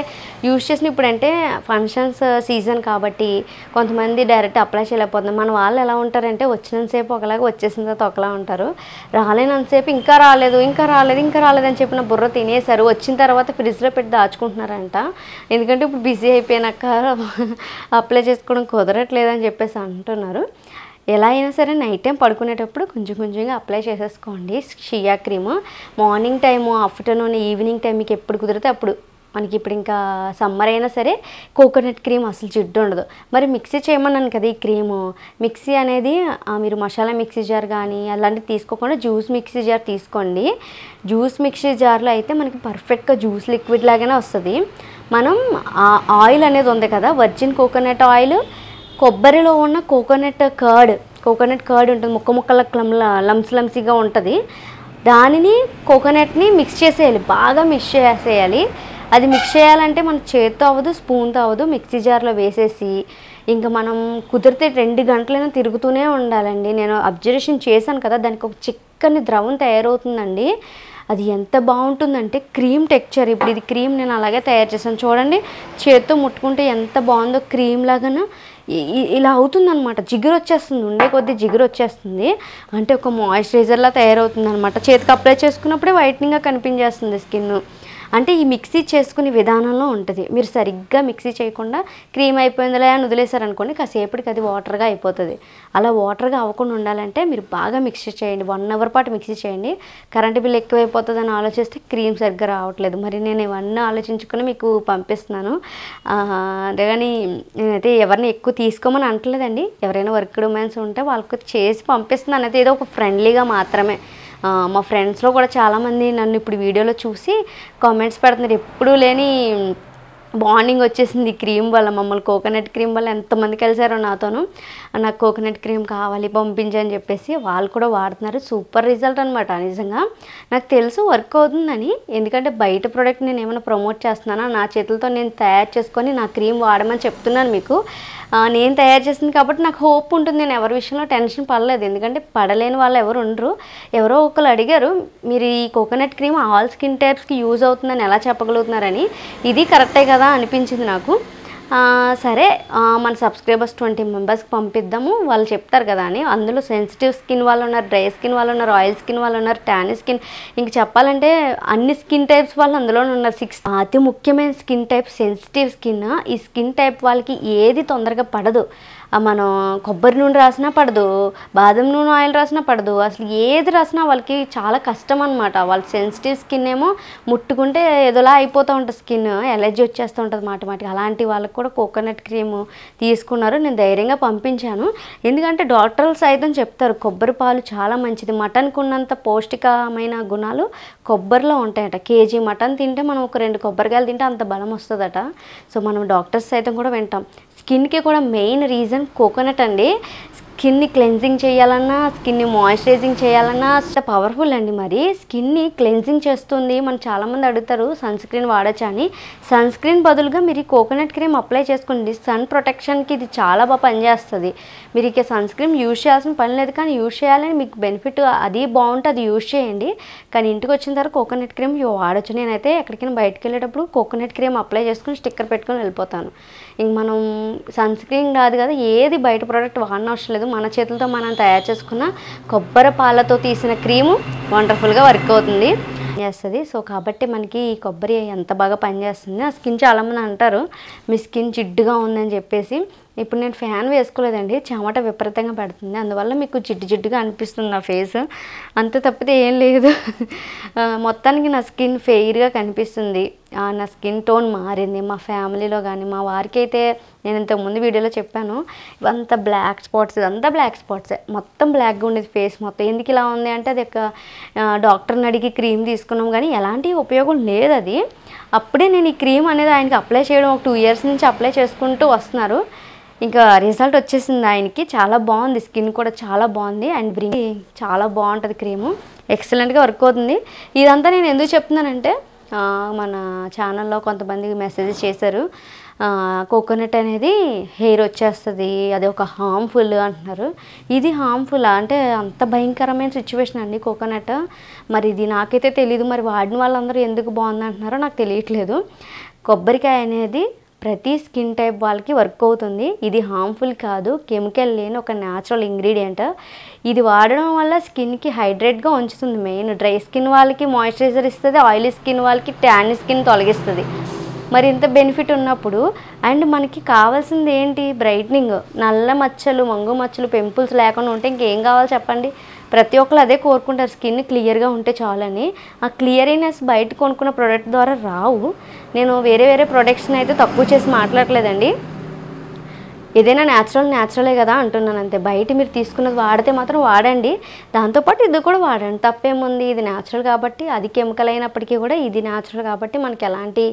యూజ్ చేసిన ఇప్పుడంటే ఫంక్షన్స్ సీజన్ కాబట్టి కొంతమంది డైరెక్ట్ అప్లై చేయలేకపోతున్నారు. మన వాళ్ళు ఎలా ఉంటారంటే వచ్చినంతసేపు ఒకలాగా వచ్చేసిన తర్వాత ఒకలా ఉంటారు, రాలేనంతసేపు ఇంకా రాలేదు అని చెప్పిన బుర్ర తినేశారు. వచ్చిన తర్వాత ఫ్రిడ్జ్లో పెట్టి దాచుకుంటున్నారంట. ఎందుకంటే ఇప్పుడు బిజీ అయిపోయినాక అప్లై చేసుకోవడం కుదరట్లేదని చెప్పేసి అంటున్నారు. ఎలా అయినా సరే నైట్ టైం పడుకునేటప్పుడు కొంచెంగా అప్లై చేసేసుకోండి shea cream. Morning time, afternoon, evening time మీకు ఎప్పుడు కుదిరితే అప్పుడు. మనకి ఇప్పుడు ఇంకా సమ్మర్ అయినా సరే కోకోనట్ క్రీమ్ అసలు జిడ్డు ఉండదు. మరి మిక్సీ చేయమన్నాను కదా ఈ క్రీము. మిక్సీ అనేది మీరు మసాలా మిక్సీ జార్ కానీ అలాంటివి తీసుకోకుండా జ్యూస్ మిక్సీ జార్ తీసుకోండి. జ్యూస్ మిక్సీ జార్లో అయితే మనకి పర్ఫెక్ట్గా జ్యూస్ లిక్విడ్ లాగానే వస్తుంది. మనం ఆయిల్ అనేది ఉంది కదా, వర్జిన్ కోకోనట్ ఆయిల్, కొబ్బరిలో ఉన్న కోకోనట్ కర్డ్ ఉంటుంది, ముక్కల లంసీగా ఉంటుంది. దానిని కోకోనట్ని మిక్స్ చేసేయాలి, బాగా మిక్స్ చేసేయాలి. అది మిక్స్ చేయాలంటే మన చేత్తో అవ్వదు, స్పూన్తో అవ్వదు. మిక్సీ జార్లో వేసేసి ఇంకా మనం కుదిరితే 2 గంటలైనా తిరుగుతూనే ఉండాలండి. నేను అబ్జర్వేషన్ చేశాను కదా, దానికి ఒక చిక్కని ద్రవం తయారవుతుందండి. అది ఎంత బాగుంటుందంటే క్రీమ్ టెక్చర్. ఇప్పుడు ఇది క్రీమ్ నేను అలాగే తయారు చేశాను చూడండి, చేత్తో ముట్టుకుంటే ఎంత బాగుందో క్రీమ్ లాగాను ఇలా అవుతుందన్నమాట. జిగురు వచ్చేస్తుంది, ఉండే కొద్దీ జిగురు వచ్చేస్తుంది. అంటే ఒక మాయిశ్చరైజర్లా తయారవుతుంది అనమాట. చేతికి అప్లై చేసుకున్నప్పుడే వైట్నింగ్గా కనిపించేస్తుంది స్కిన్. అంటే ఈ మిక్సీ చేసుకునే విధానంలో ఉంటుంది. మీరు సరిగ్గా మిక్సీ చేయకుండా క్రీమ్ అయిపోయిందిలే అని వదిలేశారనుకోండి, కాసేపటికి అది వాటర్గా అయిపోతుంది. అలా వాటర్గా అవ్వకుండా ఉండాలంటే మీరు బాగా మిక్సీ చేయండి, 1 అవర్ పాటు మిక్సీ చేయండి. కరెంటు బిల్ ఎక్కువైపోతుందని ఆలోచిస్తే క్రీమ్ సరిగ్గా రావట్లేదు. మరి నేను ఇవన్నీ ఆలోచించుకుని మీకు పంపిస్తున్నాను. అంతేగాని నేనైతే ఎవరిని ఎక్కువ తీసుకోమని అంటలేదండి. ఎవరైనా వర్క్ ఉమెన్స్ ఉంటే వాళ్ళకి చేసి పంపిస్తున్నాను. అయితే ఏదో ఒక ఫ్రెండ్లీగా మాత్రమే. మా ఫ్రెండ్స్లో కూడా చాలామంది నన్ను ఇప్పుడు వీడియోలో చూసి కామెంట్స్ పెడుతున్నారు. ఎప్పుడూ లేని బాండింగ్ వచ్చేసింది క్రీమ్ వల్ల. మమ్మల్ని కోకోనట్ క్రీమ్ వల్ల ఎంతమంది కలిసారో నాతోను, నాకు కోకోనట్ క్రీమ్ కావాలి పంపించని చెప్పేసి వాళ్ళు కూడా వాడుతున్నారు. సూపర్ రిజల్ట్ అనమాట. నిజంగా నాకు తెలుసు వర్క్ అవుతుందని, ఎందుకంటే బయట ప్రోడక్ట్ నేను ఏమైనా ప్రమోట్ చేస్తున్నానా, నా చేతులతో నేను తయారు చేసుకొని నా క్రీమ్ వాడమని చెప్తున్నాను మీకు. నేను తయారు చేసింది కాబట్టి నాకు హోప్ ఉంటుంది. నేను ఎవరి విషయంలో టెన్షన్ పడలేదు, ఎందుకంటే పడలేని వాళ్ళు ఎవరు ఉండరు. ఎవరో ఒకరు అడిగారు, మీరు ఈ కోకోనట్ క్రీమ్ ఆల్ స్కిన్ టైప్స్కి యూజ్ అవుతుందని ఎలా చెప్పగలుగుతున్నారని. ఇది కరెక్టే కదా అనిపించింది నాకు. సరే మన సబ్స్క్రైబర్స్ 20 మెంబర్స్కి పంపిద్దాము, వాళ్ళు చెప్తారు కదా అని. అందులో సెన్సిటివ్ స్కిన్ వాళ్ళు ఉన్నారు, డ్రై స్కిన్ వాళ్ళు ఉన్నారు, ఆయిల్ స్కిన్ వాళ్ళు ఉన్నారు, ట్యాన్ స్కిన్, ఇంక చెప్పాలంటే అన్ని స్కిన్ టైప్స్ వాళ్ళు అందులోనే ఉన్నారు. 6 అతి ముఖ్యమైన స్కిన్ టైప్ సెన్సిటివ్ స్కిన్. ఈ స్కిన్ టైప్ వాళ్ళకి ఏది తొందరగా పడదు. మనం కొబ్బరి నూనె రాసినా పడదు, బాదం నూనె ఆయిల్ రాసినా పడదు, అసలు ఏది రాసినా వాళ్ళకి చాలా కష్టం అనమాట. వాళ్ళ సెన్సిటివ్ స్కిన్ ఏమో ముట్టుకుంటే ఏదోలా అయిపోతూ ఉంటుంది, స్కిన్ ఎలర్జీ వచ్చేస్తూ ఉంటుంది మాటిమాటికి. అలాంటి వాళ్ళకి కూడా కోకోనట్ క్రీమ్ తీసుకున్నారు. నేను ధైర్యంగా పంపించాను, ఎందుకంటే డాక్టర్లు సైతం చెప్తారు కొబ్బరి పాలు చాలా మంచిది, మటన్కు ఉన్నంత పౌష్టికమైన గుణాలు కొబ్బరిలో ఉంటాయట. కేజీ మటన్ తింటే మనం ఒక 2 కొబ్బరికాయలు తింటే అంత బలం వస్తుందట. సో మనం డాక్టర్స్ సైతం కూడా వింటాం. స్కిన్కి కూడా మెయిన్ రీజన్ కోకోనట్ అండి. స్కిన్ని క్లెన్జింగ్ చేయాలన్నా, స్కిన్ని మాయిశ్చరైజింగ్ చేయాలన్నా అసలు పవర్ఫుల్ అండి. మరి స్కిన్ని క్లెన్జింగ్ చేస్తుంది. మనం చాలామంది అడుగుతారు సన్ స్క్రీన్ వాడచ్చా అని. సన్ స్క్రీన్ బదులుగా మీరు ఈ కోకోనట్ క్రీమ్ అప్లై చేసుకోండి. సన్ ప్రొటెక్షన్కి ఇది చాలా బాగా పనిచేస్తుంది. మీరు ఇక సన్ స్క్రీన్ యూజ్ చేయాల్సిన పని లేదు, కానీ యూజ్ చేయాలని మీకు బెనిఫిట్ అది బాగుంటే అది యూజ్ చేయండి. కానీ ఇంటికి వచ్చిన తర్వాత కోకోనట్ క్రీమ్ వాడచ్చు. నేనైతే ఎక్కడికైనా బయటకు వెళ్ళేటప్పుడు కోకోనట్ క్రీమ్ అప్లై చేసుకుని స్టిక్కర్ పెట్టుకొని వెళ్ళిపోతాను. ఇంక మనం సన్ స్క్రీన్ కాదు కదా, ఏది బయట ప్రోడక్ట్ వాడిన అవసరం లేదు. మన చేతులతో మనం తయారు చేసుకున్న కొబ్బరి పాలతో తీసిన క్రీము వండర్ఫుల్గా వర్క్ అవుతుంది చేస్తుంది. సో కాబట్టి మనకి ఈ కొబ్బరి ఎంత బాగా పనిచేస్తుంది. ఆ స్కిన్ చాలామంది అంటారు మీ స్కిన్ జిడ్డుగా ఉందని చెప్పేసి. ఇప్పుడు నేను ఫ్యాన్ వేసుకోలేదండి, చెమట విపరీతంగా పడుతుంది, అందువల్ల మీకు జిడ్డుగా అనిపిస్తుంది నా ఫేస్, అంతే తప్పితే ఏం లేదు. మొత్తానికి నా స్కిన్ ఫెయిర్గా కనిపిస్తుంది. నా స్కిన్ టోన్ మారింది. మా ఫ్యామిలీలో కానీ మా వారికి అయితే నేను ఇంతకుముందు వీడియోలో చెప్పాను, ఇవంతా బ్లాక్ స్పాట్స్, ఇదంతా బ్లాక్ స్పాట్సే, మొత్తం బ్లాక్గా ఉండేది ఫేస్ మొత్తం. ఎందుకు ఇలా ఉంది అంటే అది ఒక డాక్టర్ని అడిగి క్రీమ్ తీసుకున్నాం, కానీ ఎలాంటి ఉపయోగం లేదు అది. అప్పుడే నేను ఈ క్రీమ్ అనేది ఆయనకి అప్లై చేయడం ఒక 2 ఇయర్స్ నుంచి అప్లై చేసుకుంటూ వస్తున్నారు. ఇంకా రిజల్ట్ వచ్చేసింది ఆయనకి, చాలా బాగుంది, స్కిన్ కూడా చాలా బాగుంది. అండ్ చాలా బాగుంటుంది క్రీము, ఎక్సలెంట్గా వర్క్ అవుతుంది. ఇదంతా నేను ఎందుకు చెప్తున్నానంటే మన ఛానల్లో కొంతమంది మెసేజెస్ చేశారు, కోకోనట్ అనేది హెయిర్ వచ్చేస్తుంది, అది ఒక హార్మ్ఫుల్ అంటున్నారు. ఇది హార్మ్ఫుల్ అంటే అంత భయంకరమైన సిచ్యువేషన్ అండి కోకోనట్. మరి ఇది నాకైతే తెలీదు, మరి వాడిన వాళ్ళందరూ ఎందుకు బాగుంది అంటున్నారో నాకు తెలియట్లేదు. కొబ్బరికాయ అనేది ప్రతి స్కిన్ టైప్ వాళ్ళకి వర్క్ అవుతుంది. ఇది హార్మ్ఫుల్ కాదు, కెమికల్ లేని ఒక న్యాచురల్ ఇంగ్రీడియంట్. ఇది వాడడం వల్ల స్కిన్కి హైడ్రేట్గా ఉంచుతుంది. మెయిన్ డ్రై స్కిన్ వాళ్ళకి మాయిశ్చరైజర్ ఇస్తుంది, ఆయిలీ స్కిన్ వాళ్ళకి ట్యాన్ స్కిన్ తొలగిస్తుంది. మరి ఇంత బెనిఫిట్ ఉన్నప్పుడు అండ్ మనకి కావాల్సింది ఏంటి, బ్రైట్నింగ్. నల్ల మచ్చలు, మంగు మచ్చలు, పింపుల్స్ లేకుండా ఉంటే ఇంకేం కావాలి చెప్పండి. ప్రతి ఒక్కరు అదే కోరుకుంటారు, స్కిన్ క్లియర్గా ఉంటే చాలని. ఆ క్లియర్నెస్ బయట కొనుక్కున్న ప్రోడక్ట్ ద్వారా రావు. నేను వేరే ప్రొడక్ట్స్ని అయితే తక్కువ చేసి మాట్లాడలేదండి, ఏదైనా న్యాచురలే కదా అంటున్నాను అంతే. బయట మీరు తీసుకున్నది వాడితే మాత్రం వాడండి, దాంతోపాటు ఇది కూడా వాడండి, తప్పేముంది. ఇది న్యాచురల్ కాబట్టి, అది కెమికల్ అయినప్పటికీ కూడా ఇది న్యాచురల్ కాబట్టి మనకి ఎలాంటి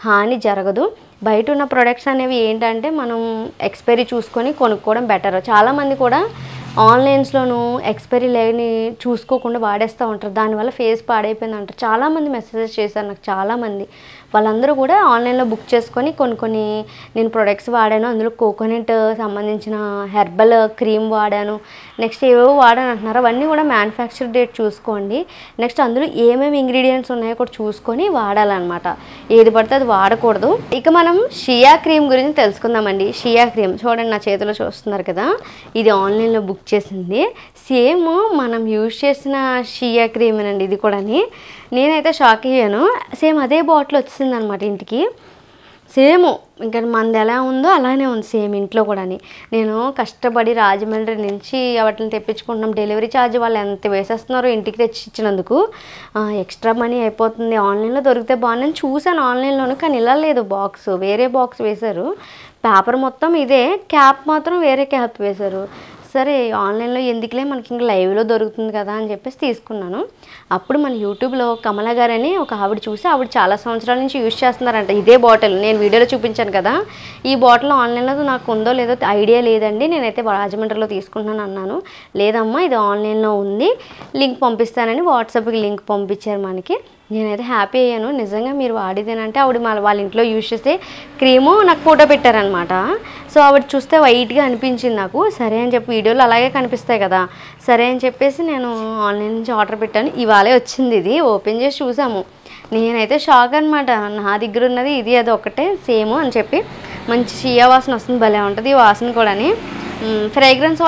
హాని జరగదు. బయట ఉన్న ప్రొడక్ట్స్ అనేవి ఏంటంటే మనం ఎక్స్పైరీ చూసుకొని కొనుక్కోవడం బెటర్. చాలామంది కూడా ఆన్లైన్స్లోనూ ఎక్స్పైరీ లేని చూసుకోకుండా వాడేస్తూ ఉంటారు, దానివల్ల ఫేస్ పాడైపోయింది అంటారు. చాలామంది మెసేజెస్ చేశారు నాకు, చాలామంది. వాళ్ళందరూ కూడా ఆన్లైన్లో బుక్ చేసుకొని కొన్ని నేను ప్రొడక్ట్స్ వాడాను, అందులో కోకోనట్ సంబంధించిన హెర్బల్ క్రీమ్ వాడాను, నెక్స్ట్ ఏవేవో వాడాను అంటున్నారు. అవన్నీ కూడా మ్యానుఫ్యాక్చర్ డేట్ చూసుకోండి. నెక్స్ట్ అందులో ఏమేమి ఇంగ్రీడియంట్స్ ఉన్నాయో కూడా చూసుకొని వాడాలన్నమాట, ఏది పడితే అది వాడకూడదు. ఇక మనం షియా క్రీమ్ గురించి తెలుసుకుందామండి. షియా క్రీమ్ చూడండి, నా చేతిలో చూస్తున్నారు కదా, ఇది ఆన్లైన్లో బుక్ చేసింది. సేమ్ మనం యూజ్ చేసిన షియా క్రీమేనండి ఇది కూడా. నేనైతే షాక్ అయ్యాను, సేమ్ అదే బాటిల్ వచ్చింది అనమాట ఇంటికి. సేమ్ ఇంకా మనది ఎలా ఉందో అలానే ఉంది సేమ్ ఇంట్లో కూడా. నేను కష్టపడి రాజమండ్రి నుంచి వాటిని తెప్పించుకుంటున్నాం. డెలివరీ ఛార్జ్ వాళ్ళు ఎంత వేసేస్తున్నారో ఇంటికి తెచ్చి ఇచ్చినందుకు, ఎక్స్ట్రా మనీ అయిపోతుంది. ఆన్లైన్లో దొరికితే బాగుందని చూశాను ఆన్లైన్లోను, కానీ ఇలా లేదు, బాక్స్ వేరే బాక్స్ వేశారు, పేపర్ మొత్తం ఇదే, క్యాప్ మాత్రం వేరే క్యాప్ వేశారు. సరే ఆన్లైన్లో ఎందుకులే, మనకి ఇంకా లైవ్లో దొరుకుతుంది కదా అని చెప్పేసి తీసుకున్నాను. అప్పుడు మన యూట్యూబ్లో కమల గారని ఒక ఆవిడ చూసి, ఆవిడ చాలా సంవత్సరాల నుంచి యూజ్ చేస్తున్నారంట ఇదే బాటిల్. నేను వీడియోలో చూపించాను కదా, ఈ బాటిల్ ఆన్లైన్లో నాకు ఉందో లేదో ఐడియా లేదండి, నేనైతే రాజమండ్రిలో తీసుకుంటున్నాను అన్నాను. లేదమ్మా ఇది ఆన్లైన్లో ఉంది, లింక్ పంపిస్తానని వాట్సాప్కి లింక్ పంపించారు మనకి. నేనైతే హ్యాపీ అయ్యాను, నిజంగా మీరు వాడిదేనంటే. ఆవిడ వాళ్ళ ఇంట్లో యూజ్ చేసే క్రీము నాకు ఫోటో పెట్టారనమాట. సో ఆవిడ చూస్తే వైట్గా అనిపించింది నాకు. సరే అని చెప్పి వీడియోలో అలాగే కనిపిస్తాయి కదా, సరే అని చెప్పేసి నేను ఆన్లైన్ నుంచి ఆర్డర్ పెట్టాను. ఇవాళే వచ్చింది, ఇది ఓపెన్ చేసి చూసాము. నేనైతే షాక్ అనమాట, నా దగ్గర ఉన్నది ఇది అది ఒకటే సేమ్ అని చెప్పి. మంచి షియా వాసన వస్తుంది, భలే ఉంటుంది ఈ వాసన కూడా. ఫ్రేగ్రెన్స్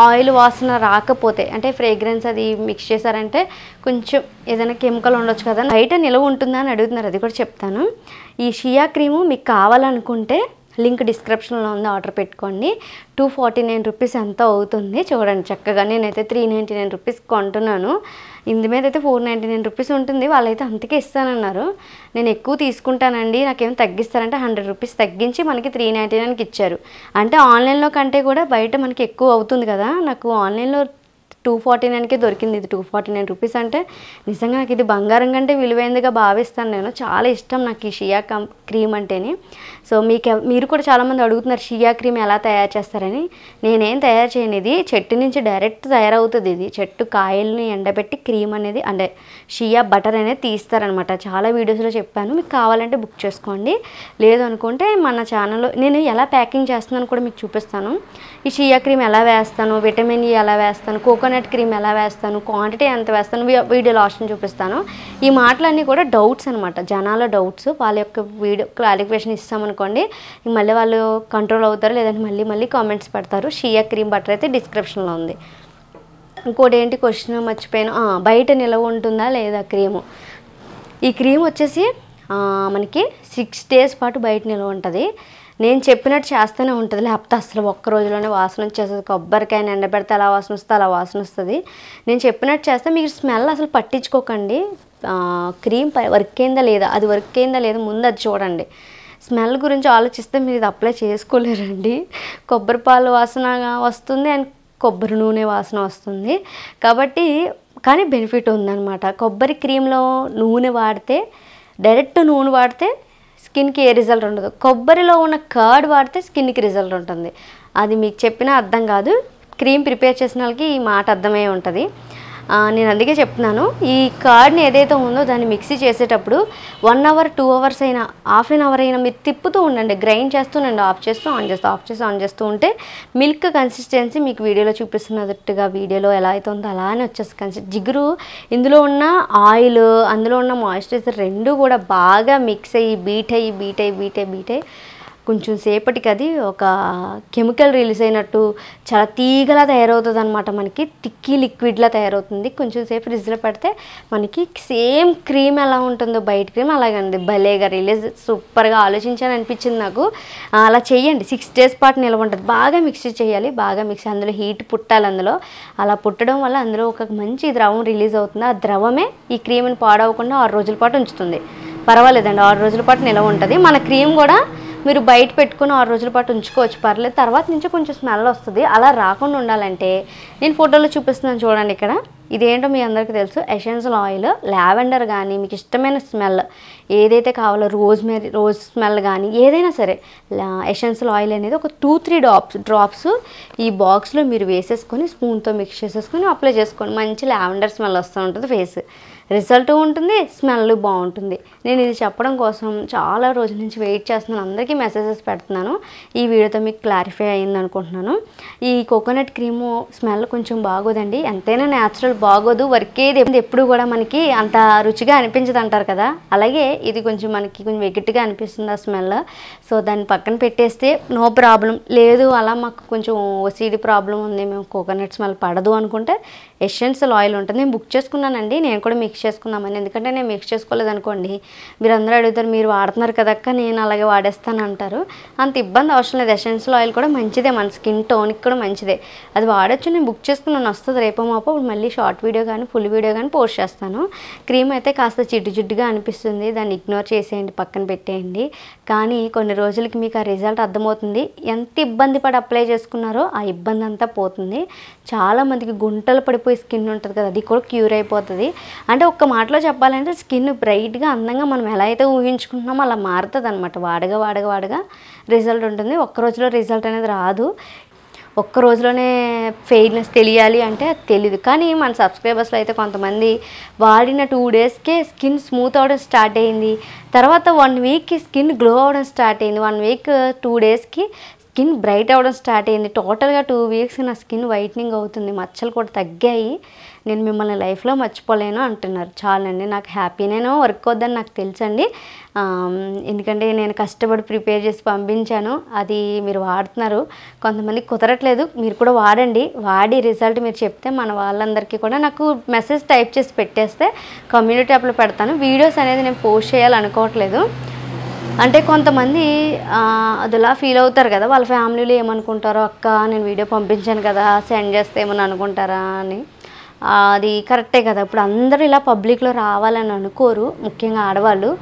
ఆయిల్ వాసన రాకపోతే, అంటే ఫ్రేగ్రెన్స్ అది మిక్స్ చేశారంటే కొంచెం ఏదైనా కెమికల్ ఉండొచ్చు కదా, బయట నిలవ ఉంటుందా అని అడుగుతున్నారు, అది కూడా చెప్తాను. ఈ షియా క్రీము మీకు కావాలనుకుంటే లింక్ డిస్క్రిప్షన్లో ఉంది, ఆర్డర్ పెట్టుకోండి. 249 రూపీస్ ఎంత అవుతుంది చూడండి చక్కగా. నేనైతే 399 రూపీస్ కొంటున్నాను. ఇందు మీద అయితే 499 రూపీస్ ఉంటుంది. వాళ్ళైతే అంతకే ఇస్తానన్నారు. నేను ఎక్కువ తీసుకుంటానండి, నాకేమో తగ్గిస్తారంటే 100 రూపీస్ తగ్గించి మనకి 399కి ఇచ్చారు. అంటే ఆన్లైన్లో కంటే కూడా బయట మనకి ఎక్కువ అవుతుంది కదా. నాకు ఆన్లైన్లో 249కే దొరికింది. ఇది 249 రూపీస్ అంటే నిజంగా నాకు ఇది బంగారం కంటే విలువైందిగా భావిస్తాను నేను. చాలా ఇష్టం నాకు ఈ షియా క్రీమ్ అంటేనే. సో మీరు కూడా చాలామంది అడుగుతున్నారు షియా క్రీమ్ ఎలా తయారు చేస్తారని. నేనేం తయారు చేయను, ఇది చెట్టు నుంచి డైరెక్ట్ తయారవుతుంది. ఇది చెట్టు కాయల్ని ఎండబెట్టి క్రీమ్ అనేది అంటే షియా బటర్ అనేది తీస్తారనమాట. చాలా వీడియోస్లో చెప్పాను, మీకు కావాలంటే బుక్ చేసుకోండి. లేదు అనుకుంటే మన ఛానల్లో నేను ఎలా ప్యాకింగ్ చేస్తున్నాను కూడా మీకు చూపిస్తాను. ఈ షియా క్రీమ్ ఎలా వేస్తాను, విటమిన్ ఈ ఎలా వేస్తాను, కోకోనట్ క్రీమ్ ఎలా వేస్తాను, క్వాంటిటీ ఎంత వేస్తాను వీడియో లాస్ట్ని చూపిస్తాను. ఈ మాటలన్నీ కూడా డౌట్స్ అనమాట, జనాల డౌట్స్. వాళ్ళ యొక్క వీడియో క్లారిఫికేషన్ ఇస్తామనుకోండి మళ్ళీ వాళ్ళు కంట్రోల్ అవుతారు, లేదంటే మళ్ళీ కామెంట్స్ పెడతారు. షియా క్రీమ్ బటర్ అయితే డిస్క్రిప్షన్లో ఉంది. ఇంకోటి ఏంటి క్వశ్చన్ మర్చిపోయాను, బయట నిలవ ఉంటుందా లేదా క్రీము. ఈ క్రీమ్ వచ్చేసి మనకి 6 days పాటు బయట నిలవ ఉంటుంది. నేను చెప్పినట్టు చేస్తూనే ఉంటుంది, లేకపోతే అసలు ఒక్క రోజులోనే వాసన వచ్చేస్తుంది. కొబ్బరికాయని ఎండబెడితే అలా వాసన వస్తుంది, అలా వాసన వస్తుంది. నేను చెప్పినట్టు చేస్తే మీరు స్మెల్ అసలు పట్టించుకోకండి. క్రీమ్ వర్క్ అయిందా లేదా, అది వర్క్ అయిందా లేదా ముందు అది చూడండి. స్మెల్ గురించి ఆలోచిస్తే మీరు ఇది అప్లై చేసుకోలేరండి. కొబ్బరి పాలు వాసన వస్తుంది అండ్ కొబ్బరి నూనె వాసన వస్తుంది. కాబట్టి కానీ బెనిఫిట్ ఉందన్నమాట. కొబ్బరి క్రీమ్లో నూనె వాడితే, డైరెక్ట్ నూనె వాడితే స్కిన్కి ఏ రిజల్ట్ ఉండదు. కొబ్బరిలో ఉన్న కర్డ్ వాడితే స్కిన్కి రిజల్ట్ ఉంటుంది. అది మీకు చెప్పినా అర్థం కాదు, క్రీమ్ ప్రిపేర్ చేసిన వాళ్ళకి ఈ మాట అర్థమై ఉంటుంది. నేను అందుకే చెప్తున్నాను, ఈ కర్డ్ని ఏదైతే ఉందో దాన్ని మిక్సీ చేసేటప్పుడు 1 hour 2 hours అయినా హాఫ్ అన్ అవర్ అయినా మీరు తిప్పుతూ ఉండండి, గ్రైండ్ చేస్తూనండి, ఆఫ్ చేస్తూ ఆన్ చేస్తూ ఆఫ్ చేస్తూ ఆన్ చేస్తూ ఉంటే మిల్క్ కన్సిస్టెన్సీ మీకు వీడియోలో చూపిస్తున్నట్టుగా వీడియోలో ఎలా అయితే ఉందో అలానే వచ్చేసి జిగురు. ఇందులో ఉన్న ఆయిల్, అందులో ఉన్న మాయిశ్చరైజర్ రెండు కూడా బాగా మిక్స్ అయ్యి బీట్ అయ్యి కొంచెం సేపటికి అది ఒక కెమికల్ రిలీజ్ అయినట్టు చాలా తీగలా తయారవుతుంది అనమాట. మనకి తిక్కి లిక్విడ్లా తయారవుతుంది. కొంచెం సేపు ఫ్రిడ్జ్లో పెడితే మనకి సేమ్ క్రీమ్ ఎలా ఉంటుందో బయట క్రీమ్ అలాగండి, భలేగా రిలీజ్. సూపర్గా ఆలోచించాలని అనిపించింది నాకు. అలా చేయండి, 6 days పాటు నిల్వ ఉంటుంది. బాగా మిక్స్ చేయాలి, బాగా మిక్స్, అందులో హీట్ పుట్టాలి. అందులో అలా పుట్టడం వల్ల అందులో ఒక మంచి ద్రవం రిలీజ్ అవుతుంది. ఆ ద్రవమే ఈ క్రీమ్ని పాడవకుండా 6 రోజుల పాటు ఉంచుతుంది. పర్వాలేదండి, 6 రోజుల పాటు నిల్వ ఉంటుంది. మన క్రీమ్ కూడా మీరు బయట పెట్టుకుని 6 రోజుల పాటు ఉంచుకోవచ్చు, పర్లేదు. తర్వాత నుంచి కొంచెం స్మెల్ వస్తుంది. అలా రాకుండా ఉండాలంటే నేను ఫోటోలో చూపిస్తున్నాను చూడండి. ఇక్కడ ఇదేంటో మీ అందరికీ తెలుసు, ఎసెన్షియల్ ఆయిల్. లావెండర్ కానీ మీకు ఇష్టమైన స్మెల్ ఏదైతే కావాలో, రోజ్ స్మెల్ కానీ ఏదైనా సరే, ఎసెన్షియల్ ఆయిల్ అనేది ఒక 2-3 డ్రాప్స్ ఈ బాక్స్లో మీరు వేసేసుకొని స్పూన్తో మిక్స్ చేసేసుకొని అప్లై చేసుకోండి. మంచి లావెండర్ స్మెల్ వస్తూ ఉంటుంది, ఫేస్ రిజల్ట్ ఉంటుంది, స్మెల్ బాగుంటుంది. నేను ఇది చెప్పడం కోసం చాలా రోజుల నుంచి వెయిట్ చేస్తున్నాను, అందరికీ మెసేజెస్ పెడుతున్నాను. ఈ వీడియోతో మీకు క్లారిఫై అయ్యింది అనుకుంటున్నాను. ఈ కోకోనట్ క్రీము స్మెల్ కొంచెం బాగోదండి, ఎంతైనా న్యాచురల్ బాగోదు, వర్కేది ఎప్పుడు కూడా మనకి అంత రుచిగా అనిపించదు అంటారు కదా, అలాగే ఇది కొంచెం మనకి కొంచెం వెగట్టిగా అనిపిస్తుంది ఆ స్మెల్. సో దాన్ని పక్కన పెట్టేస్తే నో ప్రాబ్లం. లేదు అలా మాకు కొంచెం ఓసిడి ప్రాబ్లం ఉంది, మేము కోకోనట్ స్మెల్ పడదు అనుకుంటే ఎసెన్షియల్ ఆయిల్ ఉంటుంది. నేను బుక్ చేసుకున్నానండి, నేను కూడా మిక్స్ చేసుకుందామని. ఎందుకంటే నేను మిక్స్ చేసుకోలేదు అనుకోండి మీరు అందరూ అడుగుతారు, మీరు వాడుతున్నారు కదక్క నేను అలాగే వాడేస్తాను అంటారు. అంత ఇబ్బంది అవసరం లేదు. ఎసెన్షియల్ ఆయిల్ కూడా మంచిదే, మన స్కిన్ టోన్కి కూడా మంచిదే, అది వాడచ్చు. నేను బుక్ చేసుకున్నాను, వస్తుంది రేపో మాపో. మళ్ళీ షార్ట్ వీడియో కానీ ఫుల్ వీడియో కానీ పోస్ట్ చేస్తాను. క్రీమ్ అయితే కాస్త జిడ్డుగా అనిపిస్తుంది, దాన్ని ఇగ్నోర్ చేసేయండి, పక్కన పెట్టేయండి. కానీ కొన్ని రోజులకి మీకు ఆ రిజల్ట్ అర్థమవుతుంది. ఎంత ఇబ్బంది పడి అప్లై చేసుకున్నారో ఆ ఇబ్బంది అంతా పోతుంది. చాలామందికి గుంటలు పడిపోయి స్కిన్ ఉంటుంది కదా, అది కూడా క్యూర్ అయిపోతుంది. అంటే ఒక్క మాటలో చెప్పాలంటే స్కిన్ బ్రైట్గా అందంగా మనం ఎలా అయితే ఊహించుకుంటున్నామో అలా మారుతుంది అనమాట. వాడగా రిజల్ట్ ఉంటుంది. ఒక్క రోజులో రిజల్ట్ అనేది రాదు. ఒక్క రోజులోనే ఫెయిర్నెస్ తెలియాలి అంటే అది తెలీదు. కానీ మన సబ్స్క్రైబర్స్లో అయితే కొంతమంది వాడిన 2 daysకే స్కిన్ స్మూత్ అవ్వడం స్టార్ట్ అయింది. తర్వాత 1 weekకి స్కిన్ గ్లో అవ్వడం స్టార్ట్ అయింది. 1 week 2 daysకి స్కిన్ బ్రైట్ అవ్వడం స్టార్ట్ అయింది. టోటల్గా 2 weeks నా స్కిన్ వైట్నింగ్ అవుతుంది, మచ్చలు కూడా తగ్గాయి. నేను మిమ్మల్ని లైఫ్లో మర్చిపోలేను అంటున్నారు. చాలండి, నాకు హ్యాపీనేనో వర్క్ అవుద్దని నాకు తెలుసండి. ఎందుకంటే నేను కష్టపడి ప్రిపేర్ చేసి పంపించాను, అది మీరు వాడుతున్నారు. కొంతమంది కుదరట్లేదు, మీరు కూడా వాడండి. వాడి రిజల్ట్ మీరు చెప్తే మన వాళ్ళందరికీ కూడా నాకు మెసేజ్ టైప్ చేసి పెట్టేస్తే కమ్యూనిటీ యాప్లో పెడతాను. వీడియోస్ అనేది నేను పోస్ట్ చేయాలనుకోవట్లేదు. అంటే కొంతమంది అదిలా ఫీల్ అవుతారు కదా, వాళ్ళ ఫ్యామిలీలో ఏమనుకుంటారో, అక్క నేను వీడియో పంపించాను కదా సెండ్ చేస్తే ఏమని అనుకుంటారా అని. అది కరెక్టే కదా, ఇప్పుడు అందరూ ఇలా పబ్లిక్లో రావాలని అనుకోరు, ముఖ్యంగా ఆడవాళ్ళు.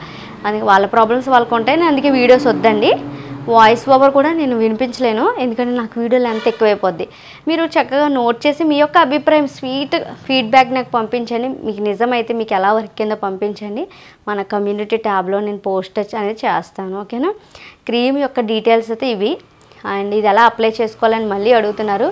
అది వాళ్ళ ప్రాబ్లమ్స్ వాళ్ళకు ఉంటాయి. నేను అందుకే వీడియోస్ వద్దండి, వాయిస్ ఓవర్ కూడా నేను వినిపించలేను, ఎందుకంటే నాకు వీడియో లెంత్ ఎక్కువైపోద్ది. మీరు చక్కగా నోట్ చేసి మీ యొక్క అభిప్రాయం స్వీట్ ఫీడ్బ్యాక్ నాకు పంపించండి. మీకు నిజమైతే మీకు ఎలా వర్క్ కింద పంపించండి, మన కమ్యూనిటీ ట్యాబ్లో నేను పోస్ట్ అనేది చేస్తాను. ఓకేనా. క్రీమ్ యొక్క డీటెయిల్స్ అయితే ఇవి. అండ్ ఇది ఎలా అప్లై చేసుకోవాలని మళ్ళీ అడుగుతున్నారు.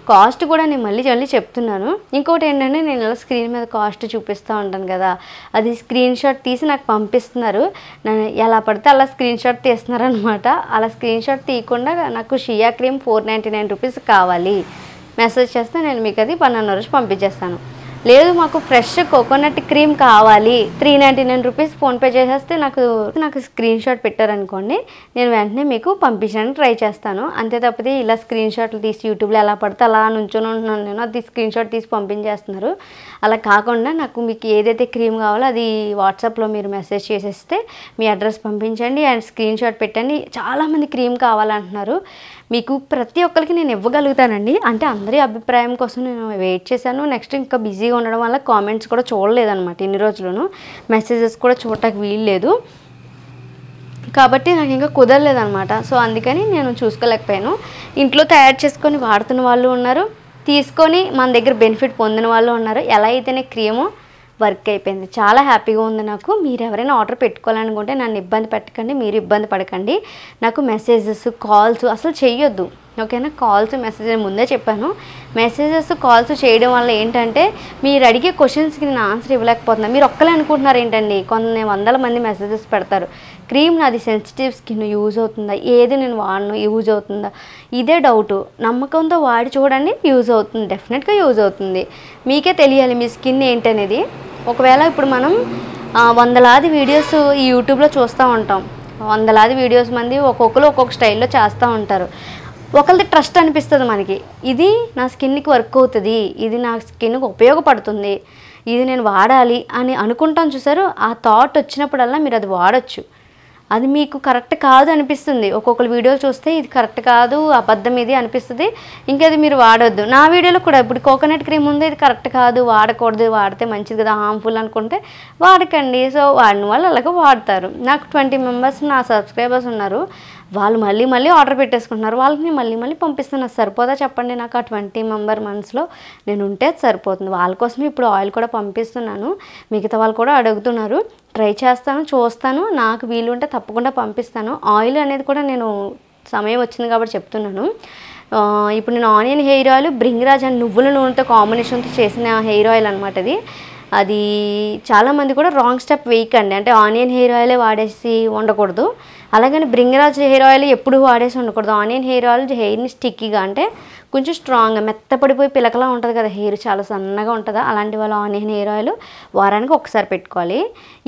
కాస్ట్ కూడా నేను మళ్ళీ చెప్తున్నాను. ఇంకోటి ఏంటంటే, నేను ఇలా స్క్రీన్ మీద కాస్ట్ చూపిస్తూ ఉంటాను కదా, అది స్క్రీన్ షాట్ తీసి నాకు పంపిస్తున్నారు. నేను ఎలా పడితే అలా స్క్రీన్ షాట్ తీస్తున్నారు అనమాట. అలా స్క్రీన్ షాట్ తీయకుండా నాకు షియా క్రీమ్ 499 రూపీస్ కావాలి మెసేజ్ చేస్తే నేను మీకు అది 12 రోజు పంపించేస్తాను. లేదు మాకు ఫ్రెష్ కోకోనట్ క్రీమ్ కావాలి 399 రూపీస్ ఫోన్పే చేసేస్తే నాకు స్క్రీన్ షాట్ పెట్టారనుకోండి, నేను వెంటనే మీకు పంపించడానికి ట్రై చేస్తాను. అంతే తప్పితే ఇలా స్క్రీన్ షాట్లు తీసి యూట్యూబ్లో ఎలా పడితే అలా నుంచొని ఉంటున్నాను నేను, అది స్క్రీన్ షాట్ తీసి పంపించేస్తున్నారు. అలా కాకుండా నాకు మీకు ఏదైతే క్రీమ్ కావాలో అది వాట్సాప్లో మీరు మెసేజ్ చేసేస్తే మీ అడ్రస్ పంపించండి అండ్ స్క్రీన్ షాట్ పెట్టండి. చాలామంది క్రీమ్ కావాలంటున్నారు, మీకు ప్రతి ఒక్కరికి నేను ఇవ్వగలుగుతానండి. అంటే అందరి అభిప్రాయం కోసం నేను వెయిట్ చేశాను. నెక్స్ట్ ఇంకా బిజీగా ఉండడం వల్ల కామెంట్స్ కూడా చూడలేదన్నమాట ఇన్ని రోజులను, మెసేజెస్ కూడా చూడటానికి వీల్లేదు కాబట్టి నాకు ఇంకా కుదరలేదన్నమాట. సో అందుకని నేను చూసుకోలేకపోయాను. ఇంట్లో తయారు చేసుకొని వాడుతున్న వాళ్ళు ఉన్నారు, తీసుకొని మన దగ్గర బెనిఫిట్ పొందిన వాళ్ళు ఉన్నారు. ఎలా అయితేనే క్రీము వర్క్ అయిపోయింది, చాలా హ్యాపీగా ఉంది నాకు. మీరు ఎవరైనా ఆర్డర్ పెట్టుకోవాలనుకుంటే నన్ను ఇబ్బంది పెట్టకండి, మీరు ఇబ్బంది పడకండి. నాకు మెసేజెస్ కాల్స్ అసలు చేయొద్దు, ఓకేనా. కాల్స్ మెసేజ్ ముందే చెప్పాను, మెసేజెస్ కాల్స్ చేయడం వల్ల ఏంటంటే మీరు అడిగే క్వశ్చన్స్కి నేను ఆన్సర్ ఇవ్వలేకపోతున్నాను. మీరు ఒక్కలే అనుకుంటున్నారు ఏంటండి, కొన్ని వందల మంది మెసేజెస్ పెడతారు. క్రీమ్ నాది సెన్సిటివ్ స్కిన్, యూజ్ అవుతుందా, ఏది నేను వాడను యూజ్ అవుతుందా, ఇదే డౌటు. నమ్మకంతో వాడి చూడండి, యూజ్ అవుతుంది, డెఫినెట్గా యూజ్ అవుతుంది. మీకే తెలియాలి మీ స్కిన్ ఏంటనేది. ఒకవేళ ఇప్పుడు మనం వందలాది వీడియోస్ ఈ యూట్యూబ్లో చూస్తూ ఉంటాం, వందలాది వీడియోస్ మంది ఒక్కొక్కరు ఒక్కొక్క స్టైల్లో చేస్తూ ఉంటారు. ఒకరిది ట్రస్ట్ అనిపిస్తుంది మనకి, ఇది నా స్కిన్కి వర్క్ అవుతుంది, ఇది నా స్కిన్కి ఉపయోగపడుతుంది, ఇది నేను వాడాలి అని అనుకుంటాం చూసారు. ఆ థాట్ వచ్చినప్పుడల్లా మీరు అది వాడచ్చు. అది మీకు కరెక్ట్ కాదు అనిపిస్తుంది, ఒక్కొక్కరు వీడియోలు చూస్తే ఇది కరెక్ట్ కాదు, అబద్ధం ఇది అనిపిస్తుంది, ఇంకది మీరు వాడొద్దు. నా వీడియోలో కూడా ఇప్పుడు కోకోనట్ క్రీమ్ ఉంది, ఇది కరెక్ట్ కాదు, వాడకూడదు, వాడితే మంచిది కదా, హార్మ్ఫుల్ అనుకుంటే వాడకండి. సో వాడిన వాళ్ళు అలాగే వాడతారు. నాకు 20 మెంబర్స్ నా సబ్స్క్రైబర్స్ ఉన్నారు, వాళ్ళు మళ్ళీ ఆర్డర్ పెట్టేసుకుంటున్నారు, వాళ్ళని మళ్ళీ పంపిస్తున్నారు. సరిపోదా చెప్పండి, నాకు ఆ 20 మెంబర్ మనసులో నేను ఉంటే సరిపోతుంది. వాళ్ళ కోసమే ఇప్పుడు ఆయిల్ కూడా పంపిస్తున్నాను, మిగతా వాళ్ళు కూడా అడుగుతున్నారు. ట్రై చేస్తాను, చూస్తాను, నాకు వీలు ఉంటే తప్పకుండా పంపిస్తాను. ఆయిల్ అనేది కూడా నేను సమయం వచ్చింది కాబట్టి చెప్తున్నాను. ఇప్పుడు నేను onion hair oil, Bhringraj and నువ్వుల నూనెతో కాంబినేషన్తో చేసిన హెయిర్ ఆయిల్ అనమాట ఇది. అది చాలామంది కూడా రాంగ్ స్టెప్ వేయకండి, అంటే ఆనియన్ హెయిర్ ఆయిలే వాడేసి ఉండకూడదు, అలాగని బ్రింగరాజ్ హెయిర్ ఆయిల్ ఎప్పుడు వాడేసి ఉండకూడదు. ఆనియన్ హెయిర్ ఆయిల్ హెయిర్ని స్టిక్కీగా, అంటే కొంచెం స్ట్రాంగ్గా మెత్తపడిపోయి పిలకలా ఉంటుంది కదా, హెయిర్ చాలా సన్నగా ఉంటుందా, అలాంటి వాళ్ళు ఆనియన్ హెయిర్ ఆయిల్ వారానికి ఒకసారి పెట్టుకోవాలి.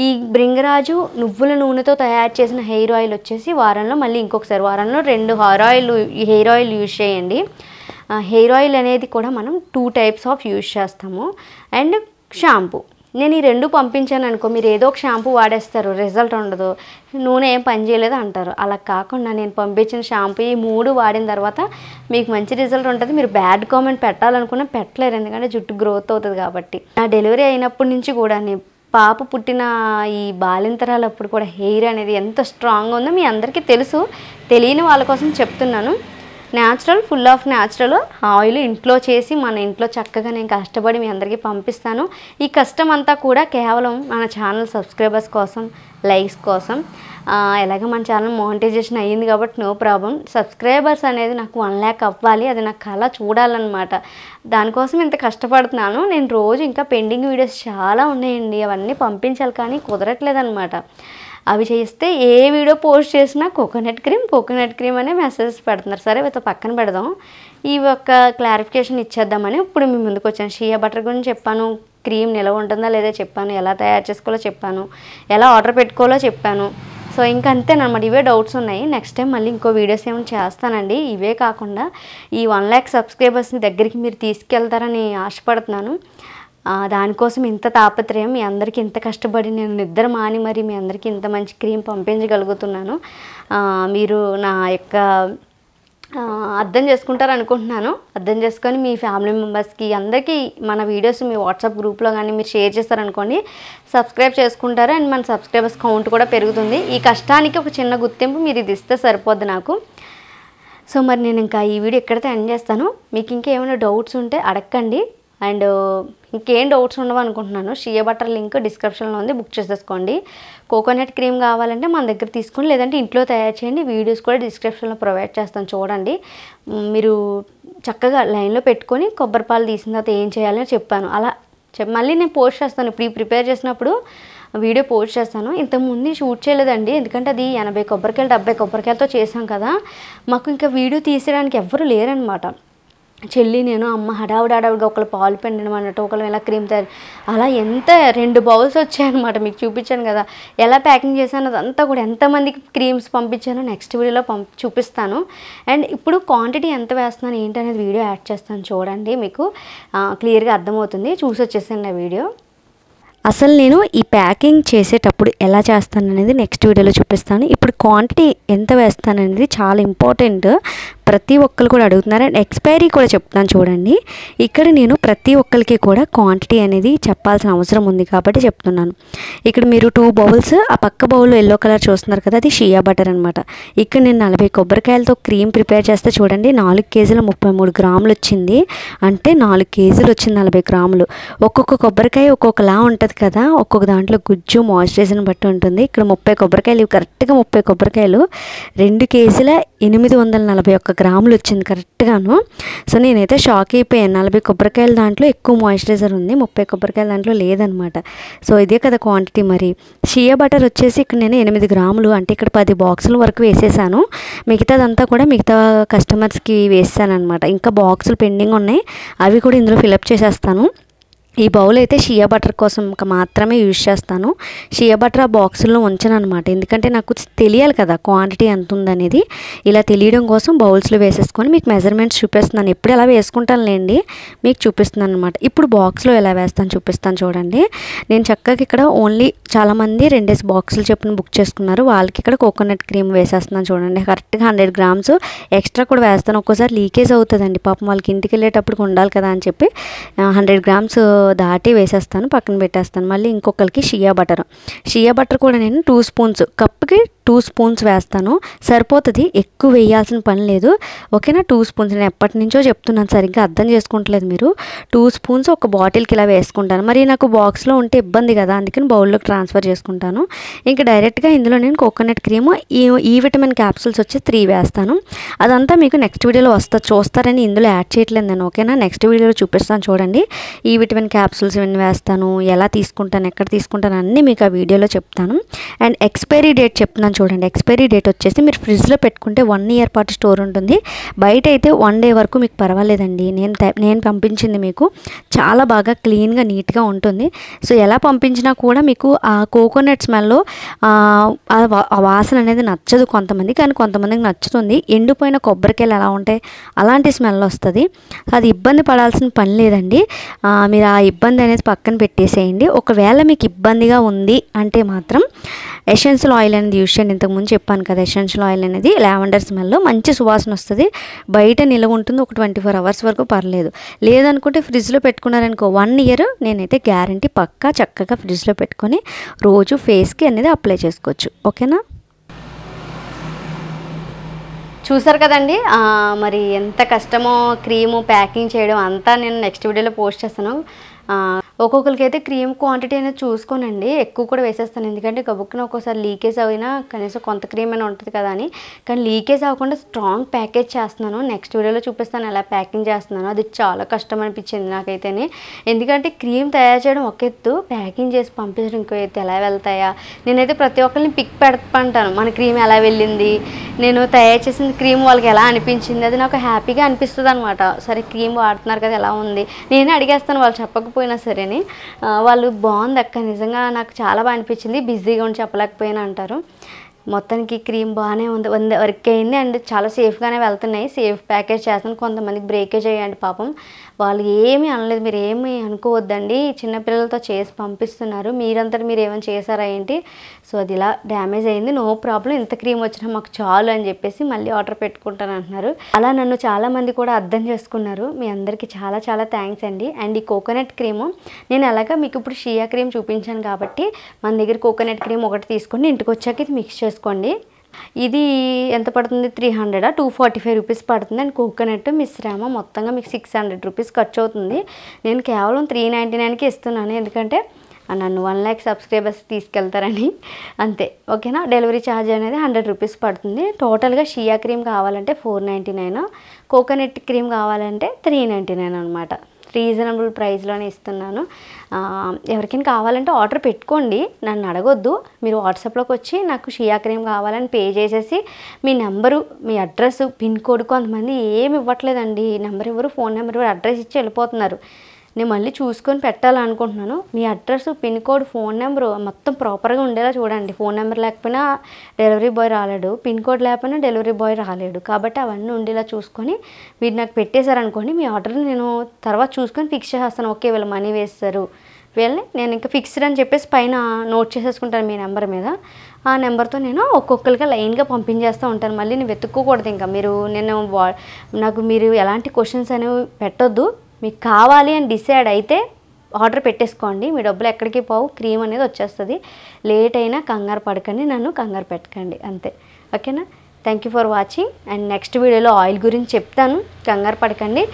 ఈ బ్రింగరాజు నువ్వుల నూనెతో తయారు చేసిన హెయిర్ ఆయిల్ వచ్చేసి వారంలో మళ్ళీ ఇంకొకసారి, వారంలో 2 హెయిర్ ఆయిల్ యూజ్ చేయండి. హెయిర్ ఆయిల్ అనేది కూడా మనం 2 టైప్స్ ఆఫ్ యూజ్ చేస్తాము. అండ్ షాంపూ, నేను ఈ 2 పంపించాను అనుకో, మీరు ఏదో ఒక షాంపూ వాడేస్తారు, రిజల్ట్ ఉండదు, నూనె ఏం పని చేయలేదు అంటారు. అలా కాకుండా నేను పంపించిన షాంపూ ఈ 3 వాడిన తర్వాత మీకు మంచి రిజల్ట్ ఉంటుంది. మీరు బ్యాడ్ కామెంట్ పెట్టాలనుకున్నా పెట్టలేరు, ఎందుకంటే జుట్టు గ్రోత్ అవుతుంది కాబట్టి. నా డెలివరీ అయినప్పటి నుంచి కూడా పాప పుట్టిన ఈ బాలింతరాలప్పుడు కూడా హెయిర్ అనేది ఎంత స్ట్రాంగ్గా ఉందో మీ అందరికీ తెలుసు, తెలియని వాళ్ళ కోసం చెప్తున్నాను. Natural, full of natural oil ఇంట్లో చేసి మన ఇంట్లో చక్కగా నేను కష్టపడి మీ అందరికీ పంపిస్తాను. ఈ కష్టం అంతా కూడా కేవలం మన ఛానల్ సబ్స్క్రైబర్స్ కోసం, లైక్స్ కోసం. ఎలాగ మన ఛానల్ మోనిటైజేషన్ అయ్యింది కాబట్టి నో ప్రాబ్లం. సబ్స్క్రైబర్స్ అనేది నాకు 1 lakh అవ్వాలి, అది నాకు కళ చూడాలన్నమాట. దానికోసం ఇంత కష్టపడుతున్నాను. నేను రోజు ఇంకా పెండింగ్ వీడియోస్ చాలా ఉన్నాయండి, అవన్నీ పంపించాలి కానీ కుదరట్లేదన్నమాట. అవి చేస్తే ఏ వీడియో పోస్ట్ చేసినా కోకోనట్ క్రీమ్ అనే మెసేజెస్ పెడుతున్నారు. సరే వీటితో పక్కన పెడదాం, ఈ ఒక్క క్లారిఫికేషన్ ఇచ్చేద్దామని ఇప్పుడు మీ ముందుకు వచ్చాను. షియా బటర్ గురించి చెప్పాను, క్రీమ్ నిలవ ఉంటుందా లేదా చెప్పాను, ఎలా తయారు చేసుకోవాలో చెప్పాను, ఎలా ఆర్డర్ పెట్టుకోవాలో చెప్పాను. సో ఇంకా అంతేనమాట, ఇవే డౌట్స్ ఉన్నాయి. నెక్స్ట్ టైం మళ్ళీ ఇంకో వీడియోస్ ఏమైనా చేస్తానండి. ఇవే కాకుండా ఈ 1 lakh సబ్స్క్రైబర్స్ని దగ్గరికి మీరు తీసుకెళ్తారని ఆశపడుతున్నాను. దానికోసం ఇంత తాపత్రయం, మీ అందరికీ ఇంత కష్టపడి నేను నిద్ర మాని మరి మీ అందరికీ ఇంత మంచి క్రీమ్ పంపించగలుగుతున్నాను. మీరు నా యొక్క అర్థం చేసుకుంటారు అనుకుంటున్నాను. అర్థం చేసుకొని మీ ఫ్యామిలీ మెంబర్స్కి అందరికీ మన వీడియోస్ మీ వాట్సాప్ గ్రూప్లో కానీ మీరు షేర్ చేస్తారనుకోండి, సబ్స్క్రైబ్ చేసుకుంటారు అండ్ మన సబ్స్క్రైబర్స్ కౌంట్ కూడా పెరుగుతుంది. ఈ కష్టానికి ఒక చిన్న గుర్తింపు మీరు ఇది ఇస్తే సరిపోద్ది నాకు. సో మరి నేను ఇంకా ఈ వీడియో ఎక్కడితే ఎండ్ చేస్తాను. మీకు ఇంకేమైనా డౌట్స్ ఉంటే అడగండి. అండ్ ఇంకేం డౌట్స్ ఉండవు అనుకుంటున్నాను. షియా బటర్ లింక్ డిస్క్రిప్షన్లో ఉంది, బుక్ చేసేసుకోండి. కోకోనట్ క్రీమ్ కావాలంటే మన దగ్గర తీసుకోండి, లేదంటే ఇంట్లో తయారు చేయండి. వీడియోస్ కూడా డిస్క్రిప్షన్లో ప్రొవైడ్ చేస్తాను, చూడండి. మీరు చక్కగా లైన్లో పెట్టుకొని కొబ్బరి పాలు తీసిన తర్వాత ఏం చేయాలని చెప్పాను. అలా మళ్ళీ నేను పోస్ట్ చేస్తాను. ఇప్పుడు ఈ ప్రిపేర్ చేసినప్పుడు వీడియో పోస్ట్ చేస్తాను. ఇంతకుముందు షూట్ చేయలేదండి, ఎందుకంటే అది 80 కొబ్బరికాయలు 70 కొబ్బరికాయలతో చేసాం కదా. మాకు ఇంకా వీడియో తీసేయడానికి ఎవ్వరూ లేరనమాట. చెల్లి నేను అమ్మ హడావుడిగా ఒకళ్ళు పాలు పిండడం అన్నట్టు, ఒకళ్ళు ఎలా క్రీమ్ తయారు, అలా ఎంత 2 బౌల్స్ వచ్చాయన్నమాట. మీకు చూపించాను కదా ఎలా ప్యాకింగ్ చేశాను, అదంతా కూడా ఎంతమందికి క్రీమ్స్ పంపించానో నెక్స్ట్ వీడియోలో చూపిస్తాను. అండ్ ఇప్పుడు క్వాంటిటీ ఎంత వేస్తున్నాను ఏంటి అనేది వీడియో యాడ్ చేస్తాను, చూడండి. మీకు క్లియర్గా అర్థమవుతుంది. చూసి వచ్చేసండి ఆ వీడియో. అసలు నేను ఈ ప్యాకింగ్ చేసేటప్పుడు ఎలా చేస్తాను అనేది నెక్స్ట్ వీడియోలో చూపిస్తాను. ఇప్పుడు క్వాంటిటీ ఎంత వేస్తాను అనేది చాలా ఇంపార్టెంట్, ప్రతి ఒక్కరు కూడా అడుగుతున్నారు. అండ్ ఎక్స్పైరీ కూడా చెప్తాను చూడండి. ఇక్కడ నేను ప్రతి ఒక్కరికి కూడా క్వాంటిటీ అనేది చెప్పాల్సిన అవసరం ఉంది కాబట్టి చెప్తున్నాను. ఇక్కడ మీరు 2 బౌల్స్, ఆ పక్క బౌల్లో ఎల్లో కలర్ చూస్తున్నారు కదా, అది షియా బటర్ అనమాట. ఇక్కడ నేను 40 కొబ్బరికాయలతో క్రీమ్ ప్రిపేర్ చేస్తే చూడండి 4 కేజీల 33 గ్రాములు వచ్చింది. అంటే 4 కేజీలు వచ్చింది 40 గ్రాములు. ఒక్కొక్క కొబ్బరికాయ ఒక్కొక్కలా ఉంటుంది కదా, ఒక్కొక్క దాంట్లో గుజ్జు మాయిశ్చరైజర్ని బట్టి ఉంటుంది. ఇక్కడ 30 కొబ్బరికాయలు, కరెక్ట్గా 30 కొబ్బరికాయలు 2 కేజీల 841 గ్రాములు వచ్చింది కరెక్ట్గాను. సో నేనైతే షాక్ అయిపోయాను. 40 కొబ్బరికాయల దాంట్లో ఎక్కువ మాయిశ్చరైజర్ ఉంది, 30 కొబ్బరికాయల దాంట్లో లేదనమాట. సో ఇదే కదా క్వాంటిటీ. మరి షియా బటర్ వచ్చేసి ఇక్కడ నేను 8 గ్రాములు, అంటే ఇక్కడ 10 బాక్సుల వరకు వేసేసాను. మిగతాదంతా కూడా మిగతా కస్టమర్స్కి వేసాను అనమాట. ఇంకా బాక్సులు పెండింగ్ ఉన్నాయి, అవి కూడా ఇందులో ఫిలప్ చేసేస్తాను. ఈ బౌల్ అయితే షియా బటర్ కోసం మాత్రమే యూజ్ చేస్తాను. షియా బటర్ ఆ బాక్సుల్లో ఉంచాను అనమాట, ఎందుకంటే నాకు తెలియాలి కదా క్వాంటిటీ ఎంత ఉందనేది. ఇలా తెలియడం కోసం బౌల్స్లో వేసేసుకొని మీకు మెజర్మెంట్స్ చూపిస్తున్నాను. ఎప్పుడు ఎలా వేసుకుంటానులేండి, మీకు చూపిస్తున్నాను అనమాట. ఇప్పుడు బాక్స్లో ఎలా వేస్తాను చూపిస్తాను చూడండి. నేను చక్కగా ఇక్కడ ఓన్లీ చాలామంది 2 బాక్సులు చెప్పిన బుక్ చేసుకున్నారు, వాళ్ళకి ఇక్కడ కోకోనట్ క్రీమ్ వేసేస్తున్నాను చూడండి. కరెక్ట్గా 100 గ్రామ్స్ ఎక్స్ట్రా కూడా వేస్తాను. ఒక్కోసారి లీకేజ్ అవుతుందండి, పాపం వాళ్ళకి ఇంటికి వెళ్ళేటప్పుడు ఉండాలి కదా అని చెప్పి 100 గ్రామ్స్ దాటి వేసేస్తాను, పక్కన పెట్టేస్తాను. మళ్ళీ ఇంకొకరికి షియా బటర్ కూడా నేను 2 స్పూన్స్, కప్కి 2 స్పూన్స్ వేస్తాను, సరిపోతుంది. ఎక్కువ వేయాల్సిన పని లేదు, ఓకేనా. 2 స్పూన్స్ నేను ఎప్పటి నుంచో చెప్తున్నాను, సరిగ్గా అర్థం చేసుకుంటలేదు మీరు. 2 స్పూన్స్ ఒక బాటిల్కి ఇలా వేసుకుంటాను. మరి నాకు బాక్స్లో ఉంటే ఇబ్బంది కదా, అందుకని బౌల్లోకి ట్రాన్స్ఫర్ చేసుకుంటాను. ఇంకా డైరెక్ట్గా ఇందులో నేను కోకోనట్ క్రీమ్, ఈ విటమిన్ క్యాప్సూల్స్ వచ్చి 3 వేస్తాను. అదంతా మీకు నెక్స్ట్ వీడియోలో చూస్తారని ఇందులో యాడ్ చేయట్లేదు నేను, ఓకేనా. నెక్స్ట్ వీడియోలో చూపిస్తాను చూడండి. ఈ విటమిన్ క్యాప్సూల్స్ ఇవన్నీ వేస్తాను, ఎలా తీసుకుంటాను, ఎక్కడ తీసుకుంటాను అన్నీ మీకు ఆ వీడియోలో చెప్తాను. అండ్ ఎక్స్పైరీ డేట్ చెప్తున్నాను చూడండి. ఎక్స్పైరీ డేట్ వచ్చేసి మీరు ఫ్రిడ్జ్లో పెట్టుకుంటే 1 ఇయర్ పాటు స్టోర్ ఉంటుంది. బయట అయితే 1 డే వరకు మీకు పర్వాలేదండి. నేను పంపించింది మీకు చాలా బాగా క్లీన్గా నీట్గా ఉంటుంది. సో ఎలా పంపించినా కూడా మీకు ఆ కోకోనట్ స్మెల్లో ఆ వాసన అనేది నచ్చదు కొంతమంది, కానీ కొంతమందికి నచ్చుతుంది. ఎండిపోయిన కొబ్బరికాయలు ఎలా ఉంటాయి అలాంటి స్మెల్ వస్తుంది. అది ఇబ్బంది పడాల్సిన పని లేదండి. మీరు ఆ ఇబ్బంది అనేది పక్కన పెట్టేసేయండి. ఒకవేళ మీకు ఇబ్బందిగా ఉంది అంటే మాత్రం ఎసెన్షియల్ ఆయిల్ అనేది యూజ్ చేయండి. ఇంతకుముందు చెప్పాను కదా, ఎసెన్షియల్ ఆయిల్ అనేది లావెండర్ స్మెల్లో మంచి సువాసన వస్తుంది. బయట నిలవ ఉంటుంది, ఒక 24 అవర్స్ వరకు పర్లేదు. లేదనుకుంటే ఫ్రిడ్జ్లో పెట్టుకున్నారనుకో 1 ఇయర్ నేనైతే గ్యారంటీ పక్కా చక్కగా ఫ్రిడ్జ్లో పెట్టుకొని రోజు ఫేస్కి అనేది అప్లై చేసుకోవచ్చు, ఓకేనా. చూసారు కదండి, మరి ఎంత కష్టమో క్రీము ప్యాకింగ్ చేయడం అంతా నేను నెక్స్ట్ వీడియోలో పోస్ట్ చేస్తాను. ఒక్కొక్కరికి అయితే క్రీమ్ క్వాంటిటీ అనేది చూసుకోనండి, ఎక్కువ కూడా వేసేస్తాను. ఎందుకంటే గబుక్కున ఒక్కోసారి లీకేజ్ అయినా కనీసం కొంత క్రీమ్ అయినా ఉంటుంది కదా అని. కానీ లీకేజ్ అవ్వకుండా స్ట్రాంగ్ ప్యాకేజ్ చేస్తున్నాను. నెక్స్ట్ వీడియోలో చూపిస్తాను ఎలా ప్యాకింగ్ చేస్తున్నాను. అది చాలా కష్టం అనిపించింది నాకైతేనే. ఎందుకంటే క్రీమ్ తయారు చేయడం ఒక ఎత్తు, ప్యాకింగ్ చేసి పంపించడం ఇంకో ఎత్తు. ఎలా వెళ్తాయా, నేనైతే ప్రతి ఒక్కరిని పిక్ పెడతాను, మన క్రీమ్ ఎలా వెళ్ళింది, నేను తయారు చేసిన క్రీమ్ వాళ్ళకి ఎలా అనిపించింది, అది నాకు హ్యాపీగా అనిపిస్తుంది అనమాట. సరే క్రీమ్ వాడుతున్నారు కదా ఎలా ఉంది, నేనే అడిగేస్తాను వాళ్ళు చెప్పకపోయినా సరే. వాళ్ళు బాగుంది అక్క, నిజంగా నాకు చాలా బాగా అనిపించింది, బిజీగా ఉండి చెప్పలేకపోయినా అంటారు. మొత్తానికి క్రీమ్ బాగానే ఉంది, వర్క్ అయింది అండ్ చాలా సేఫ్గానే వెళ్తున్నాయి. సేఫ్ ప్యాకేజ్ చేస్తాను. కొంతమందికి బ్రేకేజ్ అయ్యండి పాపం, వాళ్ళు ఏమీ అనలేదు. మీరు ఏమీ అనుకోవద్దండి, చిన్నపిల్లలతో చేసి పంపిస్తున్నారు, మీరంతటి మీరు ఏమైనా చేశారా ఏంటి, సో అది ఇలా డ్యామేజ్ అయింది, నో ప్రాబ్లం, ఇంత క్రీమ్ వచ్చినా మాకు చాలు అని చెప్పేసి మళ్ళీ ఆర్డర్ పెట్టుకుంటాను అంటున్నారు. అలా నన్ను చాలామంది కూడా అర్థం చేసుకున్నారు. మీ అందరికీ చాలా చాలా థ్యాంక్స్ అండి. అండ్ ఈ కోకోనట్ క్రీము నేను అలాగా మీకు ఇప్పుడు షియా క్రీమ్ చూపించాను కాబట్టి మన దగ్గర కోకోనట్ క్రీమ్ ఒకటి తీసుకొని ఇంటికి వచ్చాక ఇది మిక్స్ చేసుకోండి. ఇది ఎంత పడుతుంది, 300 245 రూపీస్ పడుతుంది. అండ్ కోకోనట్ మిశ్రమ మొత్తంగా మీకు 600 రూపీస్ ఖర్చు అవుతుంది. నేను కేవలం 399కి ఇస్తున్నాను, ఎందుకంటే నన్ను 1 lakh సబ్స్క్రైబర్స్ తీసుకెళ్తారని, అంతే. ఓకేనా. డెలివరీ ఛార్జ్ అనేది 100 రూపీస్ పడుతుంది. టోటల్గా షియా క్రీమ్ కావాలంటే 499, కోకోనట్ క్రీమ్ కావాలంటే 399 అనమాట. రీజనబుల్ ప్రైస్లోనే ఇస్తున్నాను. ఎవరికైనా కావాలంటే ఆర్డర్ పెట్టుకోండి, నన్ను అడగొద్దు. మీరు వాట్సాప్లోకి వచ్చి నాకు షియా క్రీమ్ కావాలని పే చేసేసి మీ నెంబరు, మీ అడ్రస్, పిన్ కోడ్, కొంతమంది ఏమి ఇవ్వట్లేదండి, నెంబర్ ఇవ్వరు, ఫోన్ నెంబర్ ఇవ్వరు, అడ్రస్ ఇచ్చి వెళ్ళిపోతున్నారు. నేను మళ్ళీ చూసుకొని పెట్టాలనుకుంటున్నాను. మీ address, pin code, phone number మొత్తం ప్రాపర్గా ఉండేలా చూడండి. ఫోన్ నెంబర్ లేకపోయినా డెలివరీ బాయ్ రాలేడు, పిన్ కోడ్ లేకపోయినా డెలివరీ బాయ్ రాలేడు, కాబట్టి అవన్నీ ఉండేలా చూసుకొని మీరు నాకు పెట్టేశారనుకోండి, మీ ఆర్డర్ని నేను తర్వాత చూసుకొని ఫిక్స్ చేసేస్తాను. ఓకే, వీళ్ళు మనీ వేస్తారు, వీళ్ళని నేను ఇంకా ఫిక్స్డ్ అని చెప్పేసి పైన నోట్ చేసేసుకుంటాను మీ నెంబర్ మీద. ఆ నెంబర్తో నేను ఒక్కొక్కరికి లైన్గా పంపించేస్తూ ఉంటాను. మళ్ళీ నేను వెతుక్కోకూడదు. ఇంకా మీరు నాకు మీరు ఎలాంటి క్వశ్చన్స్ అనేవి పెట్టొద్దు. మీకు కావాలి అని డిసైడ్ అయితే ఆర్డర్ పెట్టేసుకోండి, మీ డబ్బులు ఎక్కడికి పోవు, క్రీమ్ అనేది వచ్చేస్తుంది. లేట్ అయినా కంగారు పడకండి, నన్ను కంగారు పెట్టకండి, అంతే. ఓకేనా. Thank you for watching. And next వీడియోలో ఆయిల్ గురించి చెప్తాను, కంగారు పడకండి.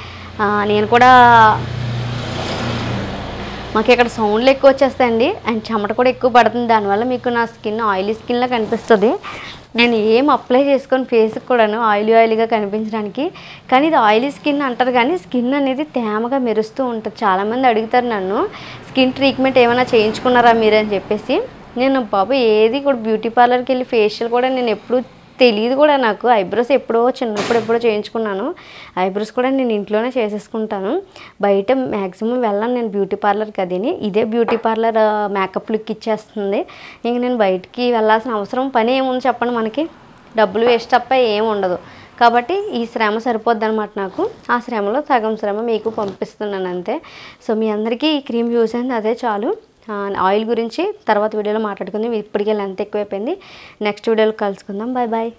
నేను కూడా మాకు ఇక్కడ సౌండ్లు ఎక్కువ వచ్చేస్తాయండి, అండ్ చెమట కూడా ఎక్కువ పడుతుంది, దానివల్ల మీకు నా స్కిన్ ఆయిలీ స్కిన్లా కనిపిస్తుంది. నేను ఏం అప్లై చేసుకొని ఫేస్కి కూడాను ఆయిలీగా కనిపించడానికి, కానీ ఇది ఆయిలీ స్కిన్ అంటారు, కానీ స్కిన్ అనేది తేమగా మెరుస్తూ ఉంటుంది. చాలామంది అడుగుతారు నన్ను, స్కిన్ ట్రీట్మెంట్ ఏమైనా చేయించుకున్నారా మీరు అని చెప్పేసి. నేను బాబు ఏది కూడా బ్యూటీ పార్లర్కి వెళ్ళి ఫేషియల్ కూడా నేను ఎప్పుడు తెలియదు కూడా నాకు. ఐబ్రోస్ చిన్నప్పుడు చేయించుకున్నాను. ఐబ్రోస్ కూడా నేను ఇంట్లోనే చేసేసుకుంటాను, బయట మ్యాక్సిమం వెళ్ళాను నేను బ్యూటీ పార్లర్కి. అదిని ఇదే బ్యూటీ పార్లర్ మేకప్ లుక్ ఇచ్చేస్తుంది. ఇంక నేను బయటికి వెళ్ళాల్సిన అవసరం పని ఏముంది చెప్పండి, మనకి డబ్బులు వేస్ట్ తప్ప ఏం ఉండదు. కాబట్టి ఈ శ్రమ సరిపోద్ది అనమాట నాకు. ఆ శ్రమలో సగం శ్రమ మీకు పంపిస్తున్నాను అంతే. సో మీ అందరికీ ఈ క్రీమ్ యూజ్ అయింది, అదే చాలు. ఆయిల్ గురించి తర్వాత వీడియోలో మాట్లాడుకుందాం, ఇప్పటికే లెంత్ ఎక్కువైపోయింది. నెక్స్ట్ వీడియోలో కలుసుకుందాం. Bye bye.